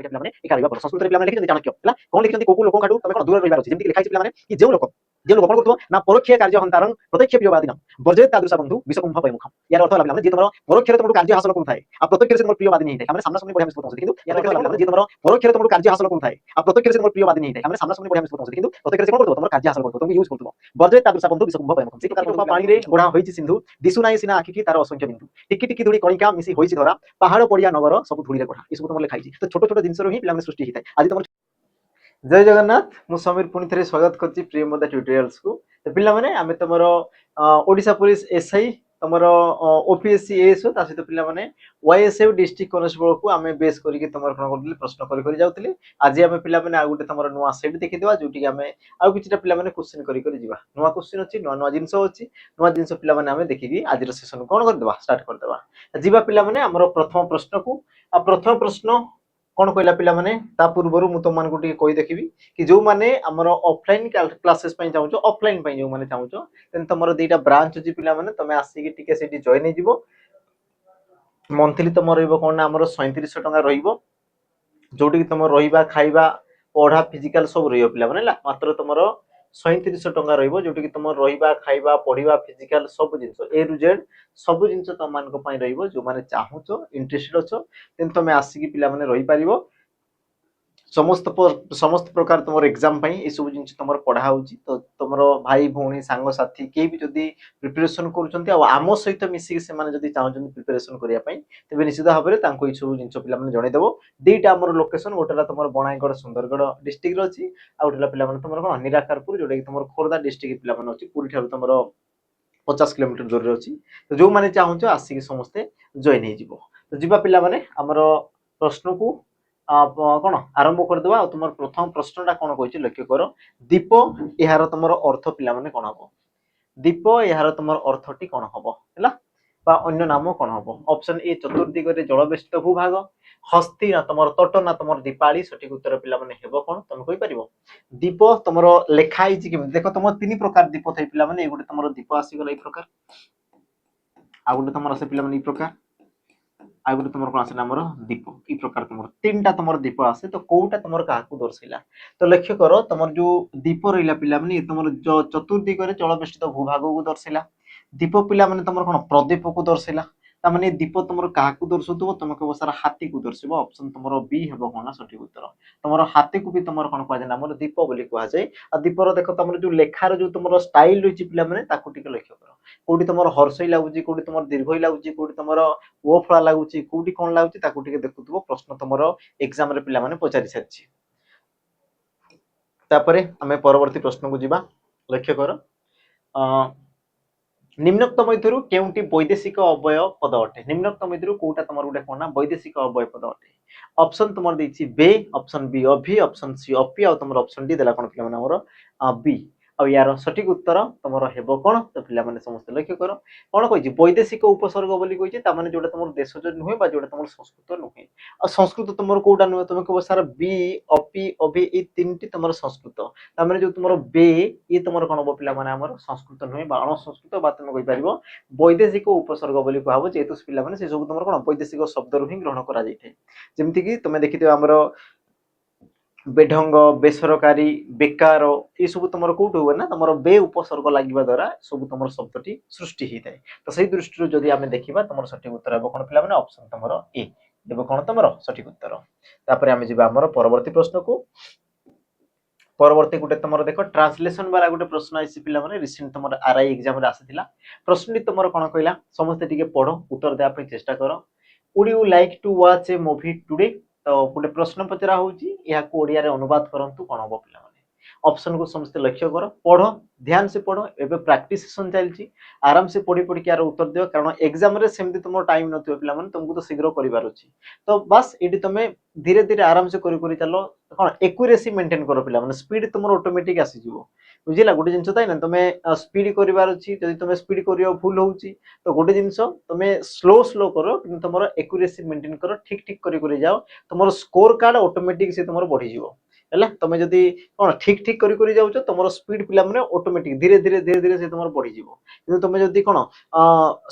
ପାଠ ପିଲାମାନେ ଏ କାରିବା କର ସଂସ୍କୃତରେ ପିଲାମାନେ ଲେଖିଛନ୍ତି ଚାଣକ୍ୟ ହେଲା କଣ ଲେଖିଛନ୍ତି କୋଉ ଲୋକଙ୍କଠୁ ତମେ କଣ ଦୂର ରହିବାର ଅଛି ଯେମିତି ଲେଖା ହେଇଛି ପିଲାମାନେ କି ଯେଉଁ ଲୋକ କଣ କରୁଥିବ ନା ପରୋକ୍ଷ କାର୍ଯ୍ୟ ହନ୍ତାରଂ ପ୍ରତ୍ୟକ୍ଷ ପ୍ରିୟବାଦିନମ୍ ବର୍ଜେତ ତାଦୃଶ ବନ୍ଧୁ ବିଷକୁମ୍ଭ ବୟମୁଖମ୍ ইয়ার অর্থ হলো পিলাମାନେ ଯିଏ ତମର ପରୋକ୍ଷରେ ତମକୁ କାର୍ଯ୍ୟ ହାସଲ କରୁଥାଏ ଆଉ ପ୍ରତ୍ୟକ୍ଷରେ ସେ ତମର ପ୍ରିୟବାଦିନୀ ହେଇଥାଏ ଆମେ ସାମ୍ନା ସାମ୍ନି ବଢିଆ ମିଶି ପହଞ୍ଚନ୍ତି କିନ୍ତୁ ইয়ার অর্থ হলো ପିଲାମାନେ ଯିଏ ତମର ପରୋକ୍ଷରେ ତମକୁ କାର୍ଯ୍ୟ ହାସଲ କରୁଥାଏ ଆଉ ପ୍ରତ୍ୟକ୍ଷରେ ସେ ତମର ପ୍ରିୟବାଦିନୀ ହେଇଥାଏ ଆମେ ସାମ୍ନା ସାମ୍ନି ବଢିଆ ମିଶି ପହଞ୍ଚନ୍ତି କିନ୍ତୁ ପ୍ରତ୍ୟକ୍ଷରେ ସେ କଣ କରୁଥିବ ତମର କାର୍ଯ୍ୟ ହାସଲ କରୁଥିବ ତମକୁ ୟୁଜ କରୁଥିବ ବର୍ଜେତ ତାଦୃଶ ବନ୍ଧୁ ବିଷକୁମ୍ଭ ବୟମୁଖମ୍ ସେ ପ୍ରକାର ପାଣିରେ ଗୋଢା ହୋଇଛି ସିନ୍ଧୁ ଦିଶୁ ନାହିଁ ସିନା ଆଖିକି ତାର ଅସଂଖ୍ୟ ବିନ୍ଦୁ ଟିକି ଟିକି ଧୂଳି କଣିକା ମିଶି ହୋଇଛି ଧରା ପାହାଡ଼ ପଡ଼ିଆ ନଗର ସବୁ ଧୂଳିରେ ଗଢ଼ା ଏସବୁ ତମର ଲେଖା ହେଇଛି ତ ଛୋଟ ଛୋଟ ଜିନିଷରୁ ହିଁ ପିଲାମାନେ ସୃଷ୍ଟି ହେଇଥାଏ ଆଜି ତମର जय जगन्नाथ मु समीर पुणी थे स्वागत करछि प्रियमदा ट्यूटोरियल्स को तो पिला माने आमे तमर ओडिशा पुलिस एसआई तमर ओपीएससी एएसओ ता सहित पिला माने वाईएसएफ डिस्ट्रिक्ट कॉन्स्टेबल को आमे बेस करिके तमर कोन करथि प्रश्न करि जाउतले आज आमे पिला माने आ गुटे तमर नुवा सेट देखि देबा जोटी के आमे आ किछटा पिला माने क्वेश्चन करि जिबा नुवा क्वेश्चन अछि नुवा जिंस अछि नुवा जिंस पिला माने आमे देखिबी आज रो सेशन कोन कर देबा स्टार्ट कर देबा जिबा पिला माने हमर प्रथम प्रश्न को आ प्रथम प्रश्न कौन कहला पिला माने ता पूर्वरु मु तुम मानको टिके कहि देखिबी कि जो माने हमर ऑफलाइन क्लासेस पई चाहूचो ऑफलाइन पई जो माने चाहूचो तेन तमरो दुईटा ब्रांच अछि पिला माने तमे आसी कि टिके सेठी जॉइन हेजिवो मंथली तमरो रहइबो कोन ना हमर 3700 टका रहइबो जोटी कि तमरो रहिबा खाइबा पढ़ा फिजिकल सब रहियो पिला माने ला मात्र तमरो 3700 टका रहइबो जोटी कि तमरो रहिबा खाइबा पढ़िबा फिजिकल सब जिंस ए टू जेड सब जिंस तम मानको पई रहइबो जो माने चाहूचो इंटरेस्टेड अछो तेन तमे आसी कि पिला माने रहि पारिबो समस्त प्रकार तुम एग्जाम ये सब जिन तुम पढ़ा तो तुम भाई भौणी सांग साथी के भी जदि प्रिपरेशन करम सहित मिसिक से चाहते प्रिपरेशन करने तेज निश्चित भाव में ये सब जिन पे जनईदेव दुईटा आम लोकेशन गोटेला तुम बणाईगढ़ सुंदरगढ़ डिस्ट्रिक्ट अच्छी आ गोटेला पे तुम कौन निराकारपुर जोटा कि तुम खोर्धा डिस्ट्रिक्ट पे अच्छी पूरी ठार तुम 50 किलोमीटर दूर अच्छी तो जो मैंने चाहूच आसिक समस्ते जॉइन हो तो जीवा पिला आमर प्रश्न को कौन आरंभ करदेवा तुम प्रथम प्रश्नटा कौन कही लक्ष्य कर दीप यार तुम अर्थ पिला माने कौन हम दीप यार तुम अर्थटी कौन हम है अन्य नाम कौन हम ऑप्शन ए चतुर्दिगरे जलवेष्टित भूभाग हस्ती ना तुम तट ना तुम दीपाली सठिक उत्तर पिला माने हेबो कौन तुम कहि परिबो दीप तुम लेखाई कि देख तुम तीन प्रकार दीप थे पिला माने गोटे तुम दीप आसीगला ए प्रकार आ गोटे तुम आसे पिला माने ए प्रकार आ गोटे तुम कौन आसे नामर दीप ई प्रकार तुम तीन टा तुम दीप आसे तो कोटा तुम क्या दर्शाइला तो लक्ष्य कर तुम जो दीप रहा पिला माने तुम चतुर्दिगरे जलवेष्टित भूभाग को दर्शाइला दीप पिला माने तुम कौन प्रदीप को दर्शाइला तामाने दीप तुम क्या दर्शाऊ तुम कह सारा हाथी को दर्शाइब ऑप्शन तुम बी हम कौन सठिक उत्तर तुम हाथी को भी तुम कौन कह नाम दीप बोली कहुए आ दीपर देख तुम जो लेखार जो तुम स्टाइल रही पे लक्ष्य कर कौटी तुम हर्षई लगुच कौटी तुम दीर्घई लगुच कौटी तुम ओ फला लगुच कौटी कौन लगुच देखुव प्रश्न तुम एग्जाम रे पिला माने पचारि सारी आम परवर्ती प्रश्न को जीवा लक्ष्य कर निम्नोक्त मध्यरु केउंटी वैदेशिक अव्यय पद अटे निम्नोक्त मध्यरु कोटा तुमर गोटे कोना वैदेशिक अव्यय पद अटे ऑप्शन तुमर देछि बे ऑप्शन बी अभि ऑप्शन सी अपि आ तुमर ऑप्शन डी देला कोन पिला माने हमर बी आ यार सठिक उत्तर तुम हेबो कौन तो पिला माने समस्त लक्ष्य कर कौन कहि वैदेशिक उपसर्ग बोली कहि ता माने जोटा तुम देश जो नुहे बा जोटा तुम संस्कृत नुहे आ संस्कृत तुम कोटा नुहे तुम कह सारा बी अपि अभि ए तीनटी तुम संस्कृत ता माने जो तुम बे ये तुम कौन हम पिला माने हमर संस्कृत नुहे बा अण संस्कृत बा तुम कहि परिबो वैदेशिक उपसर्ग बोली कहबो जेतु पिला माने से सब तुम कौन वैदेशिक शब्द रु ही ग्रहण करा जाइथे जेमति कि तुम देखिथिबो हमर बेढंग बेसरकारी बेकार ये सब तुम कौट हुए ना तुम बे उपसर्ग लगे द्वारा सब तुम शब्दटी सृष्टि होता है तो सही दृष्टि जदि आम देखा तुम सठिक उत्तर हे कौन पे ऑप्शन तुम ए देव कौन तुम सठिक उत्तर तापर आम जा आम परवर्ती प्रश्न को परवर्ती गोटे तुम देख ट्रांसलेशन वाला गोटे प्रश्न आई पिला माने रिसेंट तुम आरआई एग्जाम रे आसीथिला प्रश्नटी तुम कौन कहला समस्ते टिके पढ़ उत्तर देवा चेष्टा कर would you like to watch a movie today तो गोटे प्रश्न पचरा होची या को ओडिया रे अनुवाद करंतु कोन हो पिला माने ऑप्शन को समस्त लक्ष्य कर पढ़ ध्यान से पढ़ एबे प्रैक्टिस सेशन चलची आराम से पढ़ी पढ़ी यार उत्तर दियो कारण एग्जाम रे सेमती तुम टाइम नथियो पिला माने तुमको तो शीघ्र करिवार अछि तो बस एडी तुमे धीरे धीरे आराम से करी करी चलो कोन एक्यूरेसी मेंटेन करो पिला माने स्पीड तुम ऑटोमेटिक आसी जिवो बुझिला गोटे जिंस ताई ना तुमे स्पीड करिवार अछि जदि तुमे स्पीड करियो भूल होउची तो गोटे जिंस तुमे स्लो स्लो करो कि तुमरो एक्यूरेसी मेंटेन करो ठीक ठीक करी करी जाओ तुमरो स्कोर कार्ड ऑटोमेटिक से तुमरो बढ़ी जिवो है तुम जदि कौन ठीक ठीक करी जाऊछ तुम स्पीड पिला माने ऑटोमेटिक धीरे धीरे धीरे धीरे से तुम बढ़ी जीवो किंतु तुम जदि कौन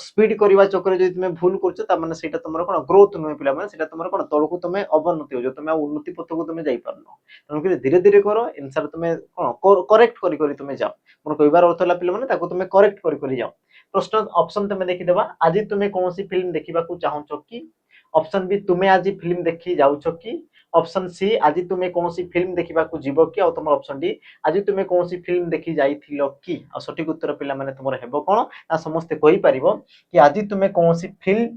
स्पीड करवा चक्कर जदि तुम भूल करछ ता माने सेटा तुमर कौन ग्रोथ नुहे पिला माने सेटा तुमर कौन तळकु तुम अवनति हो तुम उन्नति पथ को तुम जाई पारनो तेणुक धीरे धीरे करो आंसर तुम कौन करेक्ट करी करी तुम जाओ मोर कहबार अर्थ है पिला माने ताको तुम करेक्ट करी करी जाओ प्रश्न ऑप्शन तुम देखिदेबा आज तुम कौन सी फिल्म देखा चाहूच कि ऑप्शन बी तुम्हें आज फिल्म देखी जाउछ कि ऑप्शन सी आज तुम्हें कौन सी फिल्म देखा जीव कि तुम ऑप्शन डी आज तुम्हें कौन सी फिल्म देखी जाइथिलो कि सठिक उत्तर पिला माने तुमर हेबो कोन ना समस्त कहि परिबो कि आज तुम्हें कौन सी फिल्म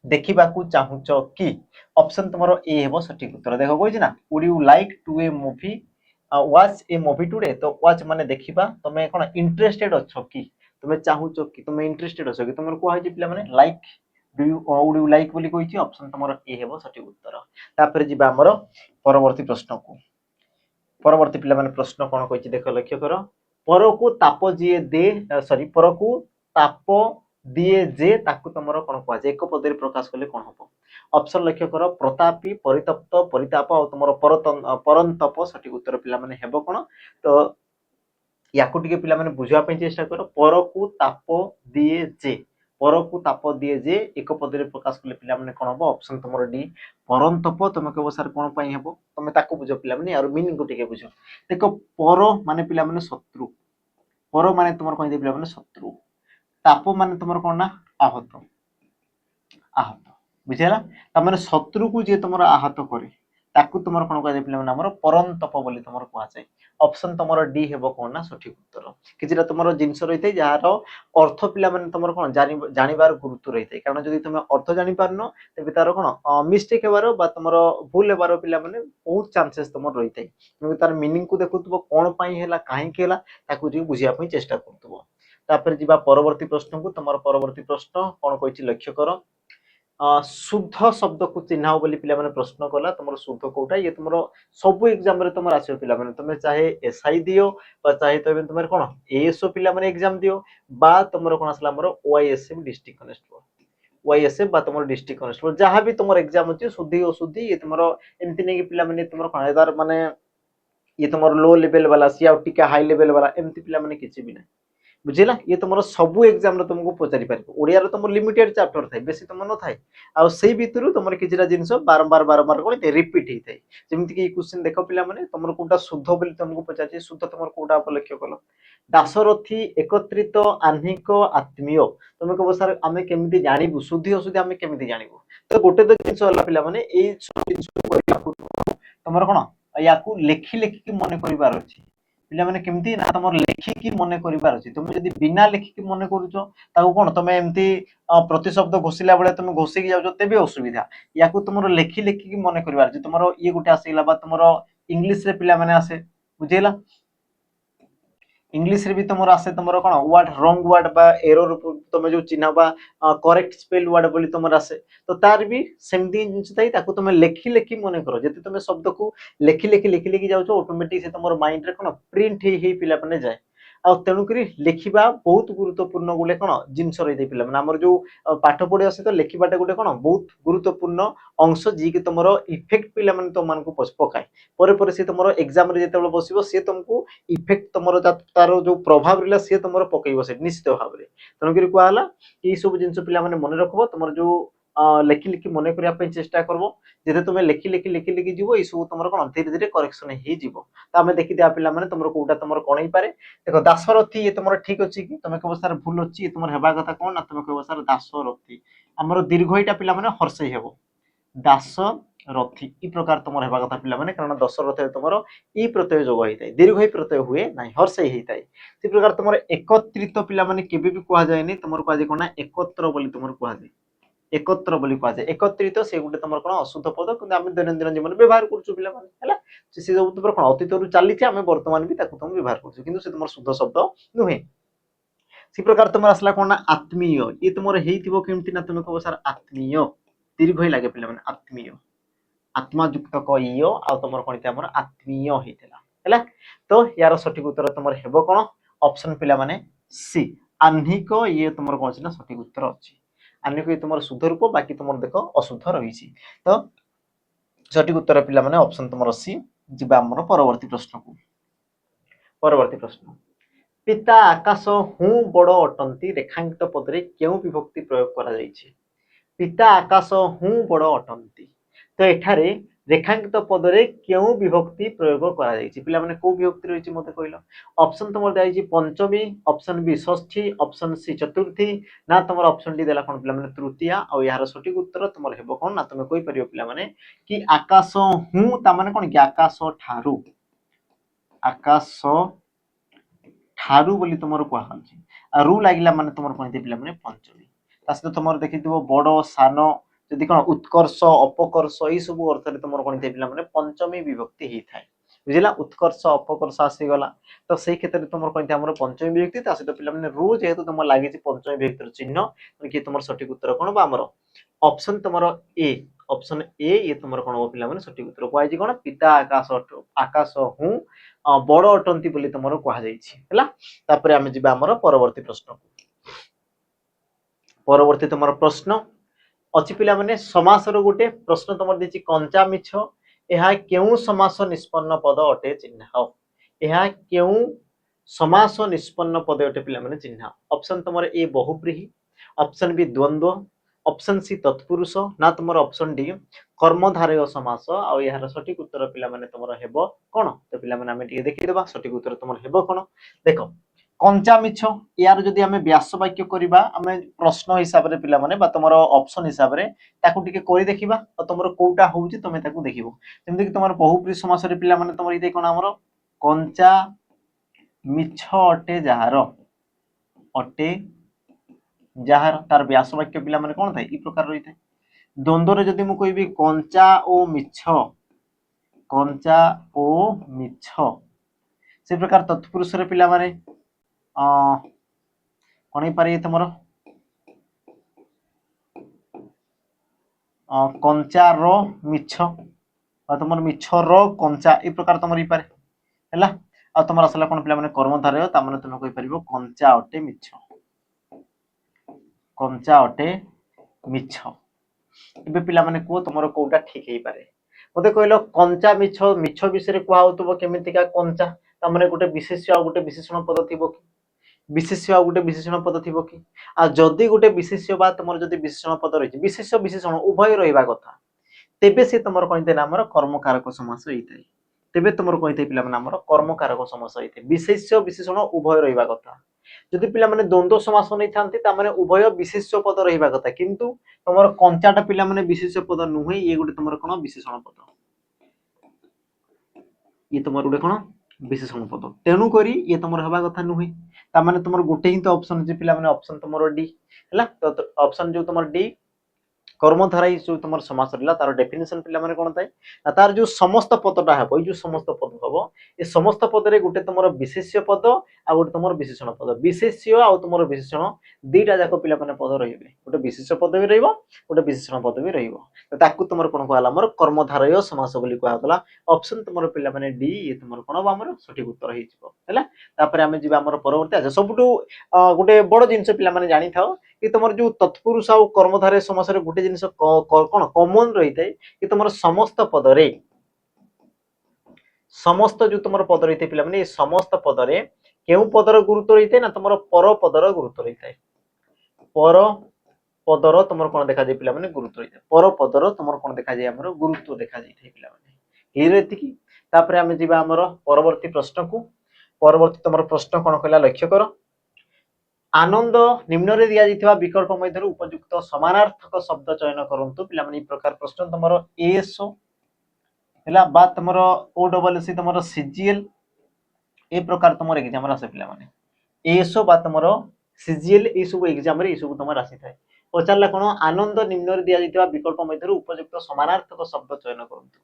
देखा चाहूच कि ऑप्शन तुमरो ए हेबो सठिक उत्तर देखो कहि ना would you like to a movie watch a movie today तो वॉच माने देखिबा तुम कोन इंटरेस्टेड अछो कि तुम चाहूच कि तुम इंटरेस्टेड अछो कि तुमर को हाइ पिला माने like do you would you like बोली कहि ऑप्शन तुमरो ए हेबो सठिक उत्तर तापर जिबा हमर परवर्ती प्रश्न को परवर्ती पिला माने प्रश्न कोन कहि देखो लक्ष्य करो पर को ताप जिए दे सॉरी पर को ताप दिए जे ताकू तुमरो कोन कहवा जे एक पदरे प्रकाश करले कोन हबो ऑप्शन लक्ष्य करो प्रतापी परितप्त परिताप और तुमरो परंतप सठिक उत्तर पिला माने हेबो कोन तो याकू टिके पिला माने बुझवा पे चेष्टा करो पर को ताप दिए जे पर को ताप दिए जे एक पदरे प्रकाश करले पिला माने कोन हबो ऑप्शन तुमरो डी परंतप तुम कहबो सर कोन पई हेबो तुम ताकू बुझो पिला माने और मीनिंग को टिके बुझो देखो पर माने पिला माने शत्रु पर माने तुमरो कहि दे पिला माने शत्रु ताप माने तुमरो कोन ना आहत आहत बुझेला त माने शत्रु को जे तुमरो आहत करे ताकू तुमरो कोन कहै पिला माने हमर परंतप बोली तुमरो कहै छै ऑप्शन तुमरो डी हेबो कोन ना सठिक उत्तर किजिरा तुमरो जिंस रहितै जार अर्थ पिला माने तुमरो कोन जानिबार गुरुत्व रहितै कारण जदि तुम अर्थ जानि पारनो तेबे तार कोन मिस्टेक हेबारो बा तुमरो भूल हेबारो पिला माने बहुत चांसेस तुमरो रहितै क्योंकि तार मीनिंग को देखुतबो कोन पई हेला काहे के हेला ताकू जे बुझिया पई चेष्टा करतबो तापर जिबा परवर्ती प्रश्न को तुमरो परवर्ती प्रश्न कोन कहिछि लक्ष्य करो शुद्ध शब्द को चिन्हाओ बोली पिला माने प्रश्न कला तुमरो शुद्ध कोटा ये तुमरो सब एग्जाम रे तुमर आछो पिला माने तुमे चाहे एसआई दियो बा चाहे तो तुमर कोन एएसओ पिला माने एग्जाम दियो बा तुमरो कोन असला हमरो ओआईएसएम डिस्ट्रिक्ट कनेस्टेबल ओआईएसएफ बा तुमरो डिस्ट्रिक्ट कनेस्टेबल जहां भी तुमर एग्जाम अछि शुद्धि अशुद्धि ये तुमरो एमति नै कि पिला माने तुमरो कोन एदार माने ये तुमरो लो लेवल वाला सी आउट टिका हाई लेवल वाला एमति पिला माने किछि भी नै बुझिला ये तुमरो सब एग्जाम रे तुमको पचारि पारिबो ओडिया रे तुमर लिमिटेड चैप्टर थाई बेसी तुम न थाई आ सेई भितरु तुमर किछिरा जिंस बारंबार कोन रिपीट ही थाई जेमिति कि क्वेश्चन देखो पिला माने तुमर कोटा शुद्ध बोली तुमको पचाछि शुद्ध तुमर कोटा उपलक्ष्य कलो दासरथी एकत्रित आह्निक आत्मीय तुम कहबो सर आमे केमिति जानिबु शुद्धि अशुद्धि आमे केमिति जानिबु तो गोटे तो जिंस होला पिला माने एई सब जिंस को करिया तुमर कोन याकू लेखि लेखि कि मने करिवार अछि पिला माने केमिति ना तुमर लेखिकी मने करिवार अछि तुम जदि बिना लेखिकी मने करूछो ताको कोन तमे एमती प्रतिशब्द घोषिला बेले तुम घोषिकी जाउछो तेबे असुविधा याकू तुमरो लेखि लेखिकी मने करिवार अछि तुमरो ये गुटे आसीला बा तुमरो इंग्लिश रे पिला माने आसे बुझेला इंग्लिश रे भी तुमरो आसे तुमरो कोन वर्ड रॉन्ग वर्ड बा एरर तुम जो चिन्ह बा करेक्ट स्पेल वर्ड बोली तुमर आसे तो तार भी सेमती जिंस ताई ताको तुम लेखि लेखि मने करो जति तुम शब्द को लेखि लेखि लेखि लेखि जाउछो ऑटोमेटिक से तुमर माइंड रे कोन प्रिंट हे पिला पने जाय आ तेनु करी लेखिबा बहुत गुरुत्वपूर्ण गुले कोन जिंस रहि दे पिला माने हमर जो पाठ पढे आसे तो लेखिबाटा गुटे कोन बहुत गुरुत्वपूर्ण अंश जी कि तुमरो इफेक्ट पिला माने तो मान को पकाय परे परे से तुमरो एग्जाम रे जेतेबे बसिबो से तुमको इफेक्ट तुमरो तार जो प्रभाव रहला से तुमरो पकइबो से निश्चित भाव रे तेनु करी को आला ई सब जिंस पिला माने मने रखबो तुमर जो लेखि लेखि मने करिया पे चेष्टा करबो जेते तुमे लेखि लेखि लेखि लेखि जीवो ई सब तुमरो कोन धीरे धीरे करेक्शन हे जीवो त हमें देखि दिया पिला माने तुमरो कोटा तुमरो कोन ही पारे देखो दासरथी ये तुमरो ठीक अछि कि तुमे कहबो सर भूल अछि ये तुमर हेबा कथा कोन ना तुमे कहबो सर दासरथी हमरो दीर्घ इटा पिला माने हर्षई हेबो दासरथी ई प्रकार तुमर हेबा कथा पिला माने कारण दशरथ तुमरो ई प्रत्यय जोग होइतै दीर्घ ही प्रत्यय हुए नाही हर्षई हेइतै ती प्रकार तुमर एकत्रित पिला माने केबे भी कुआ जाय नै तुमर कुआ जे कोना एकत्र बोली तुमर कुआ जाय एकत्र बोली कुआ जाय एकत्रित से गुटे तुमर कोन अशुद्ध पद किंतु हम दैनंदिन जीवन व्यवहार करछु पिला माने हैला से सब तुमर कोन अतीत रु चाली छै हम वर्तमान भी ताकू तुम व्यवहार करछु किंतु से तुमर शुद्ध शब्द नुहे सी प्रकार तुमर असला कोन आत्मीय ये तुमर हेइथिबो केमति ना तुम कहबो सर आत्मीय दीर्घ ही लागे पिला माने आत्मीय आत्मा युक्त कइयो आ तुमर कोन हमर आत्मीय हेइतला हैला तो यार सठिक उत्तर तुमर हेबो कोन ऑप्शन पिला माने सी आह्निक ये तुमर कोन छै ना सठिक उत्तर अछि आह्निक ये तुमर शुद्ध रूप बाकी तुमर देखो अशुद्ध रहिछि तो सठिक उत्तर पिला माने ऑप्शन तुमर सी ଯିବା ଆମର ପରବର୍ତ୍ତୀ ପ୍ରଶ୍ନକୁ। ପରବର୍ତ୍ତୀ ପ୍ରଶ୍ନ, ପିତା ଆକାଶ ହୁଁ ବଡ଼ ଅଟନ୍ତି ରେଖାଙ୍କିତ ପଦରେ କେଉଁ ବିଭକ୍ତି ପ୍ରୟୋଗ କରାଯାଇଛି? ପିତା ଆକାଶ ହୁଁ ବଡ଼ ଅଟନ୍ତି, ତ ଏଠାରେ ରେଖାଙ୍କିତ ପଦରେ କେଉଁ ବିଭକ୍ତି ପ୍ରୟୋଗ କରାଯାଇଛି? ପିଲାମାନେ କୋଉ ବିଭକ୍ତି ରହିଛି ମତେ କହିଲ? ଅପସନ ତମର ଦିଆଯାଇଛି ପଞ୍ଚମୀ, ଅପସନ ବି ଷଷ୍ଠୀ, ଅପସନ ସି ଚତୁର୍ଥୀ, ନା ତମର ଅପସନ ଡି ଦେଲା କଣ ପିଲାମାନେ ତୃତୀୟା? ଆଉ ଏହାର ସଠିକ ଉତ୍ତର ତମର ହେବ କଣ ନା ତମେ କହିପାରିବ ପିଲାମାନେ କି ଆକାଶ ହୁଁ ତା ମାନେ କଣ କି ଆକାଶ ଠାରୁ, ଆକାଶ ଠାରୁ ବୋଲି ତମର କୁହାଯାଉଛି। ଆଉ ରୁ ଲାଗିଲା ମାନେ ତମର କଣ ହେଇଥାଏ ପିଲାମାନେ ପଞ୍ଚମୀ। ତା ସହିତ ତମର ଦେଖିଥିବ ବଡ ସାନ ଯଦି କଣ ଉତ୍କର୍ଷ ଅପକର୍ଷ ଏଇ ସବୁ ଅର୍ଥରେ ତମର କଣ ହେଇଥାଏ ପିଲାମାନେ ପଞ୍ଚମୀ ବିଭକ୍ତି ହେଇଥାଏ। ବୁଝିଲା, ଉତ୍କର୍ଷ ଅପକର୍ଷ ଆସିଗଲା ତ ସେଇ କ୍ଷେତ୍ରରେ ତମର କଣ ହେଇଥାଏ ଆମର ପଞ୍ଚମୀ ବିଭକ୍ତି। ତା ସହିତ ପିଲାମାନେ ରୁ ଯେହେତୁ ତମର ଲାଗିଛି ପଞ୍ଚମୀ ବିଭକ୍ତିର ଚିହ୍ନ, କି ତମର ସଠିକ ଉତ୍ତର କଣ ବା ଆମର ଅପସନ ତମର ଏ, ଅପସନ ଏ ଇଏ ତମର କଣ ହବ ପିଲାମାନେ ସଠିକ ଉତ୍ତର କୁହାଯାଇଛି କଣ ପିତା ଆକାଶ ଆକାଶ ହୁଁ ବଡ ଅଟନ୍ତି ବୋଲି ତମର କୁହାଯାଇଛି ହେଲା। ତାପରେ ଆମେ ଯିବା ଆମର ପରବର୍ତ୍ତୀ ପ୍ରଶ୍ନକୁ। ପରବର୍ତ୍ତୀ ତମର ପ୍ରଶ୍ନ ଅଛି ପିଲାମାନେ ସମାସର ଗୋଟେ ପ୍ରଶ୍ନ ତମର ଦେଇଛି କଞ୍ଚା ମିଛ, ଏହା କେଉଁ ସମାସ ନିଷ୍ପନ୍ନ ପଦ ଅଟେ ଚିହ୍ନାଅ? ଏହା କେଉଁ ସମାସ ନିଷ୍ପନ୍ନ ପଦ ଅଟେ ପିଲାମାନେ ଚିହ୍ନାଅ? ଅପସନ ତମର ଏ ବହୁବ୍ରୀହି, ଅପସନ ବି ଦ୍ୱନ୍ଦ୍ୱ, ଅପସନ ସି ତତ୍ପୁରୁଷ, ନା ତମର ଅପସନ ଡି କର୍ମଧାରୟ ସମାସ। ଆଉ ଏହାର ସଠିକ ଉତ୍ତର ପିଲାମାନେ ତମର ହେବ କଣ? ତ ପିଲାମାନେ ଆମେ ଟିକେ ଦେଖିଦେବା ସଠିକ ଉତ୍ତର ତମର ହେବ କଣ। ଦେଖ କଞ୍ଚା ମିଛ ୟାର ଯଦି ଆମେ ବ୍ୟାସ ବାକ୍ୟ କରିବା ଆମେ ପ୍ରଶ୍ନ ହିସାବରେ ପିଲାମାନେ ବା ତମର ଅପସନ ହିସାବରେ ତାକୁ ଟିକେ କରି ଦେଖିବା ଆଉ ତମର କୋଉଟା ହଉଛି ତମେ ତାକୁ ଦେଖିବ। ଯେମିତି କି ତମର ବହୁବ୍ରୀହି ସମାସରେ ପିଲାମାନେ ତମର ଏଇଟା କଣ ଆମର କଞ୍ଚା ମିଛ ଅଟେ ଯାହାର, ଅଟେ ଯାହାର ତାର ବ୍ୟାସ ବାକ୍ୟ ପିଲାମାନେ କଣ ଥାଏ এই ପ୍ରକାର ରହିଥାଏ। ଦ୍ୱନ୍ଦ୍ୱରେ ଯଦି ମୁଁ କହିବି କଞ୍ଚା ଓ ମିଛ, କଞ୍ଚା ଓ ମିଛ, ସେ ପ୍ରକାର ତତ୍ପୁରୁଷରେ ପିଲାମାନେ କଣ ହେଇପାରେ ତମର କଞ୍ଚାର ମିଛ বা তোমার মিছর কঞ্চা এই প্রকার তোমার ହେଇପାରେ ହେଲା। ଆଉ ତମର ଆସିଲା କଣ ପିଲାମାନେ କର୍ମଧାରୟ, ତା ମାନେ ତମେ କହିପାରିବ କଞ୍ଚା ଅଟେ ମିଛ, କଞ୍ଚା ଅଟେ ମିଛ। ଏବେ ପିଲାମାନେ କୁହ ତମର କୋଉଟା ଠିକ ହେଇପାରେ? ମତେ କହିଲ କଞ୍ଚା ମିଛ, ମିଛ ବିଷୟରେ କୁହା ହଉଥିବ କେମିତିକା କଞ୍ଚା, ତା ମାନେ ଗୋଟେ ବିଶେଷ୍ୟ ଆଉ ଗୋଟେ ବିଶେଷଣ ପଦ ଥିବ କି? ବିଶେଷ୍ୟ ଆଉ ଗୋଟେ ବିଶେଷଣ ପଦ ଥିବ କି? ଆଉ ଯଦି ଗୋଟେ ବିଶେଷ୍ୟ ବା ତମର ଯଦି ବିଶେଷଣ ପଦ ରହିଛି, ବିଶେଷ୍ୟ ବିଶେଷଣ ଉଭୟ ରହିବା କଥା, ତେବେ ସେ ତମର କହିଥାଏ ଆମର କର୍ମକାରକ ସମାସ ହେଇଥାଏ। ତେବେ ତମର କହିଥାଏ ପିଲାମାନେ ଆମର କର୍ମକାରକ ସମାସ ହେଇଥାଏ। ବିଶେଷ୍ୟ ବିଶେଷଣ ଉଭୟ ରହିବା କଥା। ଯଦି ପିଲାମାନେ ଦ୍ୱନ୍ଦ୍ୱ ସମାସ ନେଇଥାନ୍ତି ତାମାନେ ଉଭୟ ବିଶେଷ୍ୟ ପଦ ରହିବା କଥା, କିନ୍ତୁ ତମର କଞ୍ଚାଟା ପିଲାମାନେ ବିଶେଷ୍ୟ ପଦ ନୁହେଁ, ଇଏ ଗୋଟେ ତମର କଣ ବିଶେଷଣ ପଦ, ଇଏ ତମର ଗୋଟେ କଣ ବିଶେଷଣ ପଦ, ତେଣୁ କରି ଇଏ ତମର ହେବା କଥା ନୁହେଁ। ତାମାନେ ତମର ଗୋଟେ ହିଁ ତ ଅପସନ ଅଛି ପିଲାମାନେ, ଅପସନ ତମର ଡି ହେଲା। ତ ଅପସନ ଯୋଉ ତମର ଡି কর্মধারাই ଯୋଉ ତମର ସମାସ ରହିଲା ତାର ଡେଫିନେସନ ପିଲାମାନେ କଣ ଥାଏ ନା ତାର ଯୋଉ ସମସ୍ତ ପଦଟା ହେବ, ଏଇ ଯୋଉ ସମସ୍ତ ପଦ ହବ ଏ ସମସ୍ତ ପଦରେ ଗୋଟେ ତମର ବିଶେଷ୍ୟ ପଦ ଆଉ ଗୋଟେ ତମର ବିଶେଷଣ ପଦ, ବିଶେଷ୍ୟ ଆଉ ତମର ବିଶେଷଣ ଦିଟା ଯାକ ପିଲାମାନେ ପଦ ରହିବେ, ଗୋଟେ ବିଶେଷ୍ୟ ପଦ ବି ରହିବ ଗୋଟେ ବିଶେଷଣ ପଦ ବି ରହିବ। ତ ତାକୁ ତମର କଣ କୁହାଗଲା ଆମର କର୍ମଧାରୟ ସମାସ ବୋଲି କୁହାଗଲା। ଅପସନ ତମର ପିଲାମାନେ ଡି ଇଏ ତମର କଣ ହବ ଆମର ସଠିକ ଉତ୍ତର ହେଇଯିବ ହେଲା। ତାପରେ ଆମେ ଯିବା ଆମର ପରବର୍ତ୍ତୀ ଆଚ୍ଛା ସବୁଠୁ ଗୋଟେ ବଡ ଜିନିଷ ପିଲାମାନେ ଜାଣିଥାଅ କି ତମର ଯୋଉ ତତ୍ପୁରୁଷ ଆଉ କର୍ମଧାରୟ ସମାସରେ ଗୋଟେ ଜିନିଷ କଣ କମନ ରହିଥାଏ କି ତମର ସମସ୍ତ ପଦରେ, ସମସ୍ତ ଯୋଉ ତମର ପଦ ରହିଥାଏ ପିଲାମାନେ ଏ ସମସ୍ତ ପଦରେ କେଉଁ ପଦର ଗୁରୁତ୍ୱ ରହିଥାଏ ନା ତମର ପର ପଦର ଗୁରୁତ୍ୱ ରହିଥାଏ। ପର ପଦର ତମର କଣ ଦେଖାଯାଏ ପିଲାମାନେ ଗୁରୁତ୍ୱ ରହିଥାଏ, ପର ପଦର ତମର କଣ ଦେଖାଯାଏ ଆମର ଗୁରୁତ୍ୱ ଦେଖାଯାଇଥାଏ ପିଲାମାନେ। କ୍ଲିୟର ଏତିକି। ତାପରେ ଆମେ ଯିବା ଆମର ପରବର୍ତ୍ତୀ ପ୍ରଶ୍ନକୁ। ପରବର୍ତ୍ତୀ ତମର ପ୍ରଶ୍ନ କଣ କହିଲା ଲକ୍ଷ୍ୟ କର। ଆନନ୍ଦ ନିମ୍ନରେ ଦିଆଯାଇଥିବା ବିକଳ୍ପ ମଧ୍ୟରୁ ଉପଯୁକ୍ତ ସମାନାର୍ଥକ ଶବ୍ଦ ଚୟନ କରନ୍ତୁ। ପିଲାମାନେ এই ପ୍ରକାର ପ୍ରଶ୍ନ ତମର ଏଏସଓ ହେଲା ବା ତମର ଓ ଡବଲ ସି ତମର ସିଜିଏଲ এই ପ୍ରକାର ତମର ଏକ୍ଜାମ ରେ ଆସେ ପିଲାମାନେ, ଏଏସଓ ବା ତମର ସିଜିଏଲ এই ସବୁ ଏକ୍ଜାମ ରେ এই ସବୁ ତମର ଆସିଥାଏ। ପଚାରିଲା କଣ ଆନନ୍ଦ ନିମ୍ନରେ ଦିଆଯାଇଥିବା ବିକଳ୍ପ ମଧ୍ୟରୁ ଉପଯୁକ୍ତ ସମାନାର୍ଥକ ଶବ୍ଦ ଚୟନ କରନ୍ତୁ।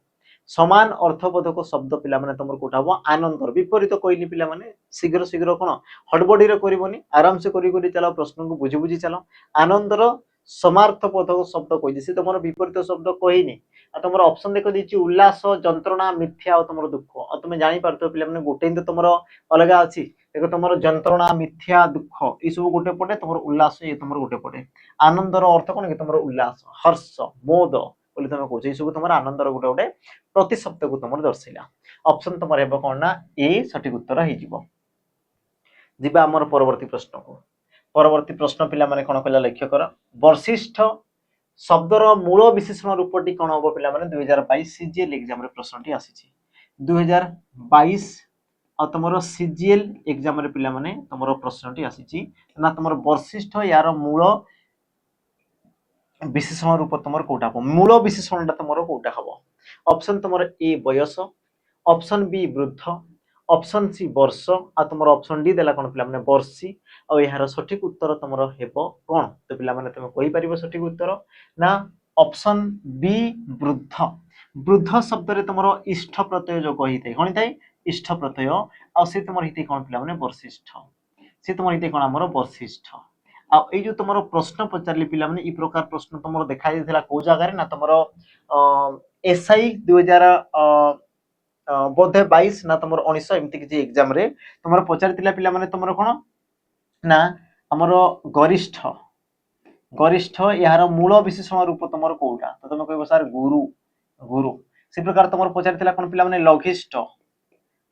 ସମାନ ଅର୍ଥବୋଧକ ଶବ୍ଦ ପିଲାମାନେ ତମର କୋଉଟା ହବ ଆନନ୍ଦର ବିପରୀତ କହିଲି ପିଲାମାନେ, ଶୀଘ୍ର ଶୀଘ୍ର କଣ ହଡବଡିରେ କରିବନି, ଆରାମସେ କରି କରି ଚାଲ, ପ୍ରଶ୍ନକୁ ବୁଝି ବୁଝି ଚାଲ। ଆନନ୍ଦର ସମାର୍ଥବୋଧକ ଶବ୍ଦ କହିଛି, ସେ ତମର ବିପରୀତ ଶବ୍ଦ କହିନି। ଆଉ ତମର ଅପସନ ଦେଖ ଦେଇଛି ଉଲ୍ଲାସ ଯନ୍ତ୍ରଣା ମିଥ୍ୟା ଆଉ ତମର ଦୁଃଖ। ଆଉ ତମେ ଜାଣିପାରୁଥିବ ପିଲାମାନେ ଗୋଟେ ହିଁ ତ ତମର ଅଲଗା ଅଛି, ଦେଖ ତମର ଯନ୍ତ୍ରଣା ମିଥ୍ୟା ଦୁଃଖ এই ସବୁ ଗୋଟେ ପଟେ, ତମର ଉଲ୍ଲାସ ଇଏ ତମର ଗୋଟେ ପଟେ। ଆନନ୍ଦର ଅର୍ଥ କଣ କି ତମର ଉଲ୍ଲାସ ହର୍ଷ ମୋଦ बोली तुम कहूछ ये सब तुम आनंदर गोटे गोटे प्रतिशब्द को तुम दर्शाइला ऑप्शन तुम हेबो कोन ना ए सठिक उत्तर हे जिवो जिबा हमर परवर्ती प्रश्न को परवर्ती प्रश्न पिला माने कोन कहला लक्ष्य कर वर्षिष्ठ शब्दर मूल विशेषण रूपटी कोन होबो पिला माने 2022 सीजीएल एग्जाम रे प्रश्नटी आसीची 2022 आ तुमरो सीजीएल एग्जाम रे पिला माने तुमरो प्रश्नटी आसीची ना तुमरो वर्षिष्ठ यार मूल विशेषण रूप तुमर कोटा हबो मूल विशेषणटा तुमरो कोटा हबो ऑप्शन तुमर ए बयस ऑप्शन बी वृद्ध ऑप्शन सी वर्ष आ तुमर ऑप्शन डी देला कोन पिला माने वर्षी आ यार सठिक उत्तर तुमरो हेबो कोन तो पिला माने तुम कहि परिबो सठिक उत्तर ना ऑप्शन बी वृद्ध वृद्ध शब्द रे तुमरो इष्ठ प्रत्यय जो कहितै कोन थाई इष्ठ प्रत्यय आ से तुमर हिते कोन पिला माने वर्षिष्ठ से तुमर हिते कोन हमरो वर्षिष्ठ आ ए जो तुमरो प्रश्न पचारली पिला माने ई प्रकार प्रश्न तुमरो देखा दिथिला को जागा रे ना तुमरो एसआई 2000 बोधे 22 ना तुमरो 19 एमती किछि एग्जाम रे तुमरो पचारतिला पिला माने तुमरो कोन ना हमरो गरिष्ठ गरिष्ठ यार मूल विशेषण रूप तुमरो कोउटा तो तुम कहबो सर गुरु गुरु से प्रकार तुमरो पचारतिला कोन पिला माने लघिष्ठ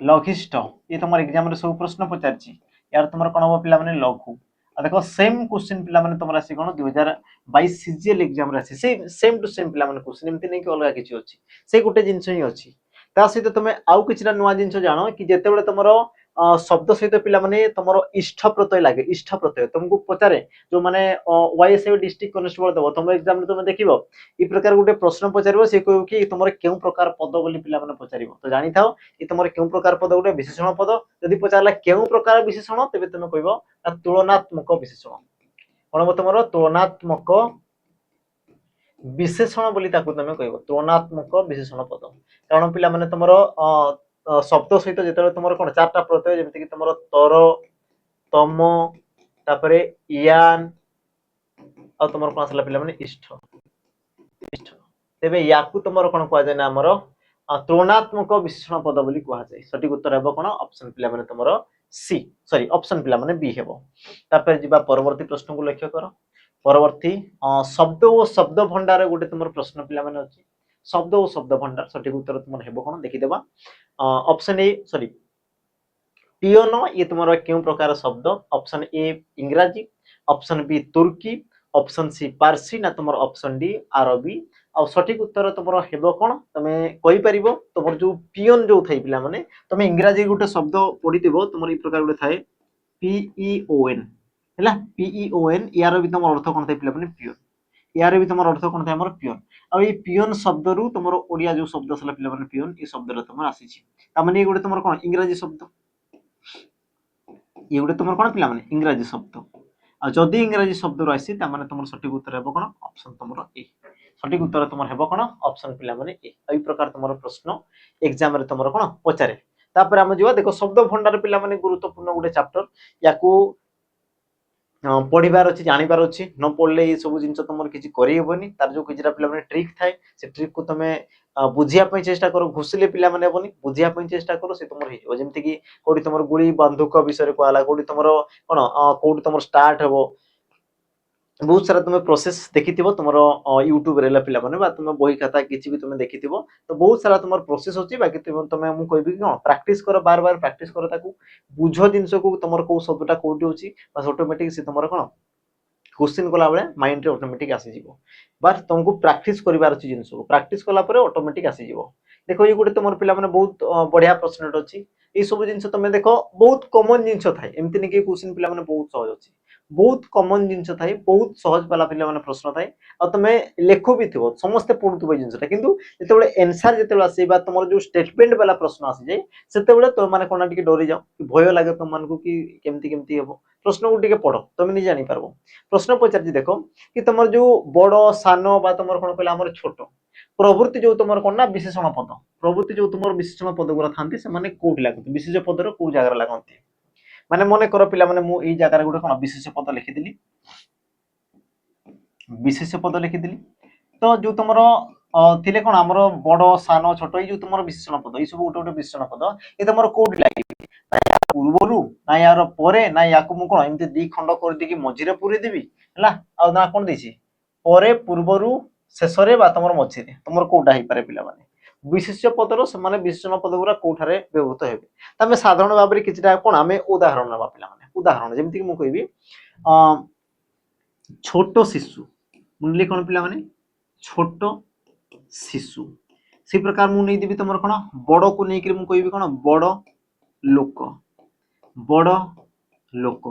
लघिष्ठ ये तुमरो एग्जाम रे सब प्रश्न पचारछि यार तुमरो कोन हो पिला माने लघु आ देखो सेम क्वेश्चन पिला माने तुमरा आसी कोन 2022 सीजीएल एग्जाम रे आसी सेम टू सेम पिला माने क्वेश्चन एमती नै कि अलगा किछि अछि से गुटे जिंस ही अछि ता सहित तुम आउ किछरा नुवा जिंस जानो कि जेते बेले तुमरो शब्द सहित पिला माने तुमरो इष्ठ प्रत्यय लागे इष्ठ प्रत्यय तुमको पचारे जो माने वाईएसए डिस्ट्रिक्ट कॉन्स्टेबल देबो तुम एग्जाम रे तुम देखिबो ई प्रकार गुटे प्रश्न पचारिबो से कहू कि तुमरो केउ प्रकार पद बोली पिला माने पचारिबो तो जानि थाओ ई तुमरो केउ प्रकार पद गुटे विशेषण पद यदि पचारला केउ प्रकार विशेषण तबे तुम कहबो तुलनात्मक विशेषण कोन तुमरो तुलनात्मक विशेषण बोली ताकू तुम कहबो तुलनात्मक विशेषण पद कारण पिला माने तुमरो शब्द सहित जेते तुमरो कोन चारटा प्रत्यय जेमति कि तुमरो तर तम तापरे यान आ तुमरो कोन असला पिला माने इष्ठ इष्ठ तेबे याकू तुमरो कोन कहै जाय ना हमरो तुलनात्मक विशेषण पद बोली कहै जाय सठिक उत्तर हेबो कोन ऑप्शन पिला माने तुमरो सी सॉरी ऑप्शन पिला माने बी हेबो तापर जिबा परवर्ती प्रश्न को लक्ष्य करो परवर्ती शब्द ओ शब्द भंडार गोटे तुमरो प्रश्न पिला माने अछि शब्द और शब्द भंडार सठिक उत्तर तुम हेबो कोन देखि देबा ऑप्शन ए सॉरी पियोन ये तुमरो केउ प्रकार शब्द ऑप्शन ए इंग्रजी ऑप्शन बी तुर्की ऑप्शन सी पारसी ना तुमरो ऑप्शन डी अरबी आ सठिक उत्तर तुमरो हेबो कोन तमे कहि परिबो तुमर जो पियोन जो थाई पिला माने तमे इंग्रजी गुटे शब्द पढितिबो तुमर ई प्रकार गुटे थाए पी ई ओ एन हैला पी ई ओ एन यार भी तुमर अर्थ कोन थाई पिला माने पियोन यार भी तुमर अर्थ कोन थाई हमर पियोन आ ई पियोन शब्द रु तुमर ओडिया जो शब्द सला पिला माने पियोन ई शब्द रे तुमर आसीछि ता माने गुटे तुमर कोन इंग्रजी शब्द ये गुटे तुमर कोन पिला माने इंग्रजी शब्द आ जदी इंग्रजी शब्द रु आसी ता माने तुमर सठिक उत्तर हेबो कोन ऑप्शन तुमर ए सठिक उत्तर तुमर हेबो कोन ऑप्शन पिला माने ए एई प्रकार तुमर प्रश्न एग्जाम रे तुमर कोन पचारे तापर हम जिवा देखो शब्द भंडार पिला माने गुरुत्वपूर्ण गुटे चैप्टर याकू पढ़िबार अछि जानिबार अछि न पढ़ले ए सब जिंस तुमर किछि करि हेबोनी तार जो किछरा पिला माने ट्रिक थाए से ट्रिक को तमे बुझिया पई चेष्टा करो घुसले पिला माने हेबोनी बुझिया पई चेष्टा करो से तुमर हेजो जेमति कि कोडी तुमर गुली बंदूक विषय को आला कोडी तुमर कोन कोडी तुमर स्टार्ट हेबो बहुत सारा तुम प्रोसेस देखिथिबो तुमरो YouTube रेला पिला माने बा तुम बही खाता किछि भी तुम देखिथिबो तो बहुत सारा तुमर प्रोसेस होची बाकी तुम मु कहबी कि प्रैक्टिस करो बार बार प्रैक्टिस करो ताकू बुझो जिंस को तुमर को शब्दटा कोडी होची बस ऑटोमेटिक से तुमर कोन क्वेश्चन कला बेले माइंड रे ऑटोमेटिक आसी जिवो बस तुमको प्रैक्टिस करिवार अछि जिंस को प्रैक्टिस कला परे ऑटोमेटिक आसी जिवो देखो ये गुटे तुमर पिला माने बहुत बढ़िया प्रश्न अछि ए सब जिंस तुम देखो बहुत कॉमन जिंस थाए एमति नै कि क्वेश्चन पिला माने बहुत सहज अछि बहुत कॉमन जिंस थाए बहुत सहज वाला पिला माने प्रश्न थाए आ तमे लेखो भी थिबो समस्त पढुथबो जिंसटा किंतु जेतेबेले आंसर जेतेबेले आसीबा तुमर जो स्टेटमेंट वाला प्रश्न आसी जाय सेतेबेले तो माने कोना टिके डरी जाओ कि भय लागे तुम मानको कि केमति केमति हेबो प्रश्न को टिके पढो तमे नि जानि पारबो प्रश्न पचारजी देखो कि तुमर जो बड़ो सानो बा तुमर कोन कहला हमर छोटो प्रवृत्ति जो तुमर कोन ना विशेषण पद प्रवृत्ति जो तुमर विशेषण पद गुरा थांती से माने कोठी लागत विशेष पद रो को जागा लागंती माने मने करो पिला माने मु एई जागा रे गुटे कोन विशेष पद लिखि दिली विशेष पद लिखि दिली तो जो तुमरो थिले कोन हमरो बड़ो सानो छोटो जो तुमरो विशेषण पद ई सब गुटे गुटे विशेषण पद ए तुमरो कोठी लागि पूर्वरु ना यार परे ना याकु मु कोन एमते दी खंड कर दि कि मझिरे पूरी देबी हला आ ना कोन देछि परे पूर्वरु शेषरे बा तुम मझे तुम कौटा हो पारे पिला माने विशेष्य पदर से विशेषण पद गुरा कौठारे व्यवहृत हेबे तमे साधारण भाव में किछटा कोन आमे उदाहरण नबा पिला माने उदाहरण जेमति कि मु कहबी छोट शिशु मुनले कोन पिला माने छोट शिशु से प्रकार मु नै देबी तुमर कोन बड़ को नै कि मु कहबी कोन बड़ लोक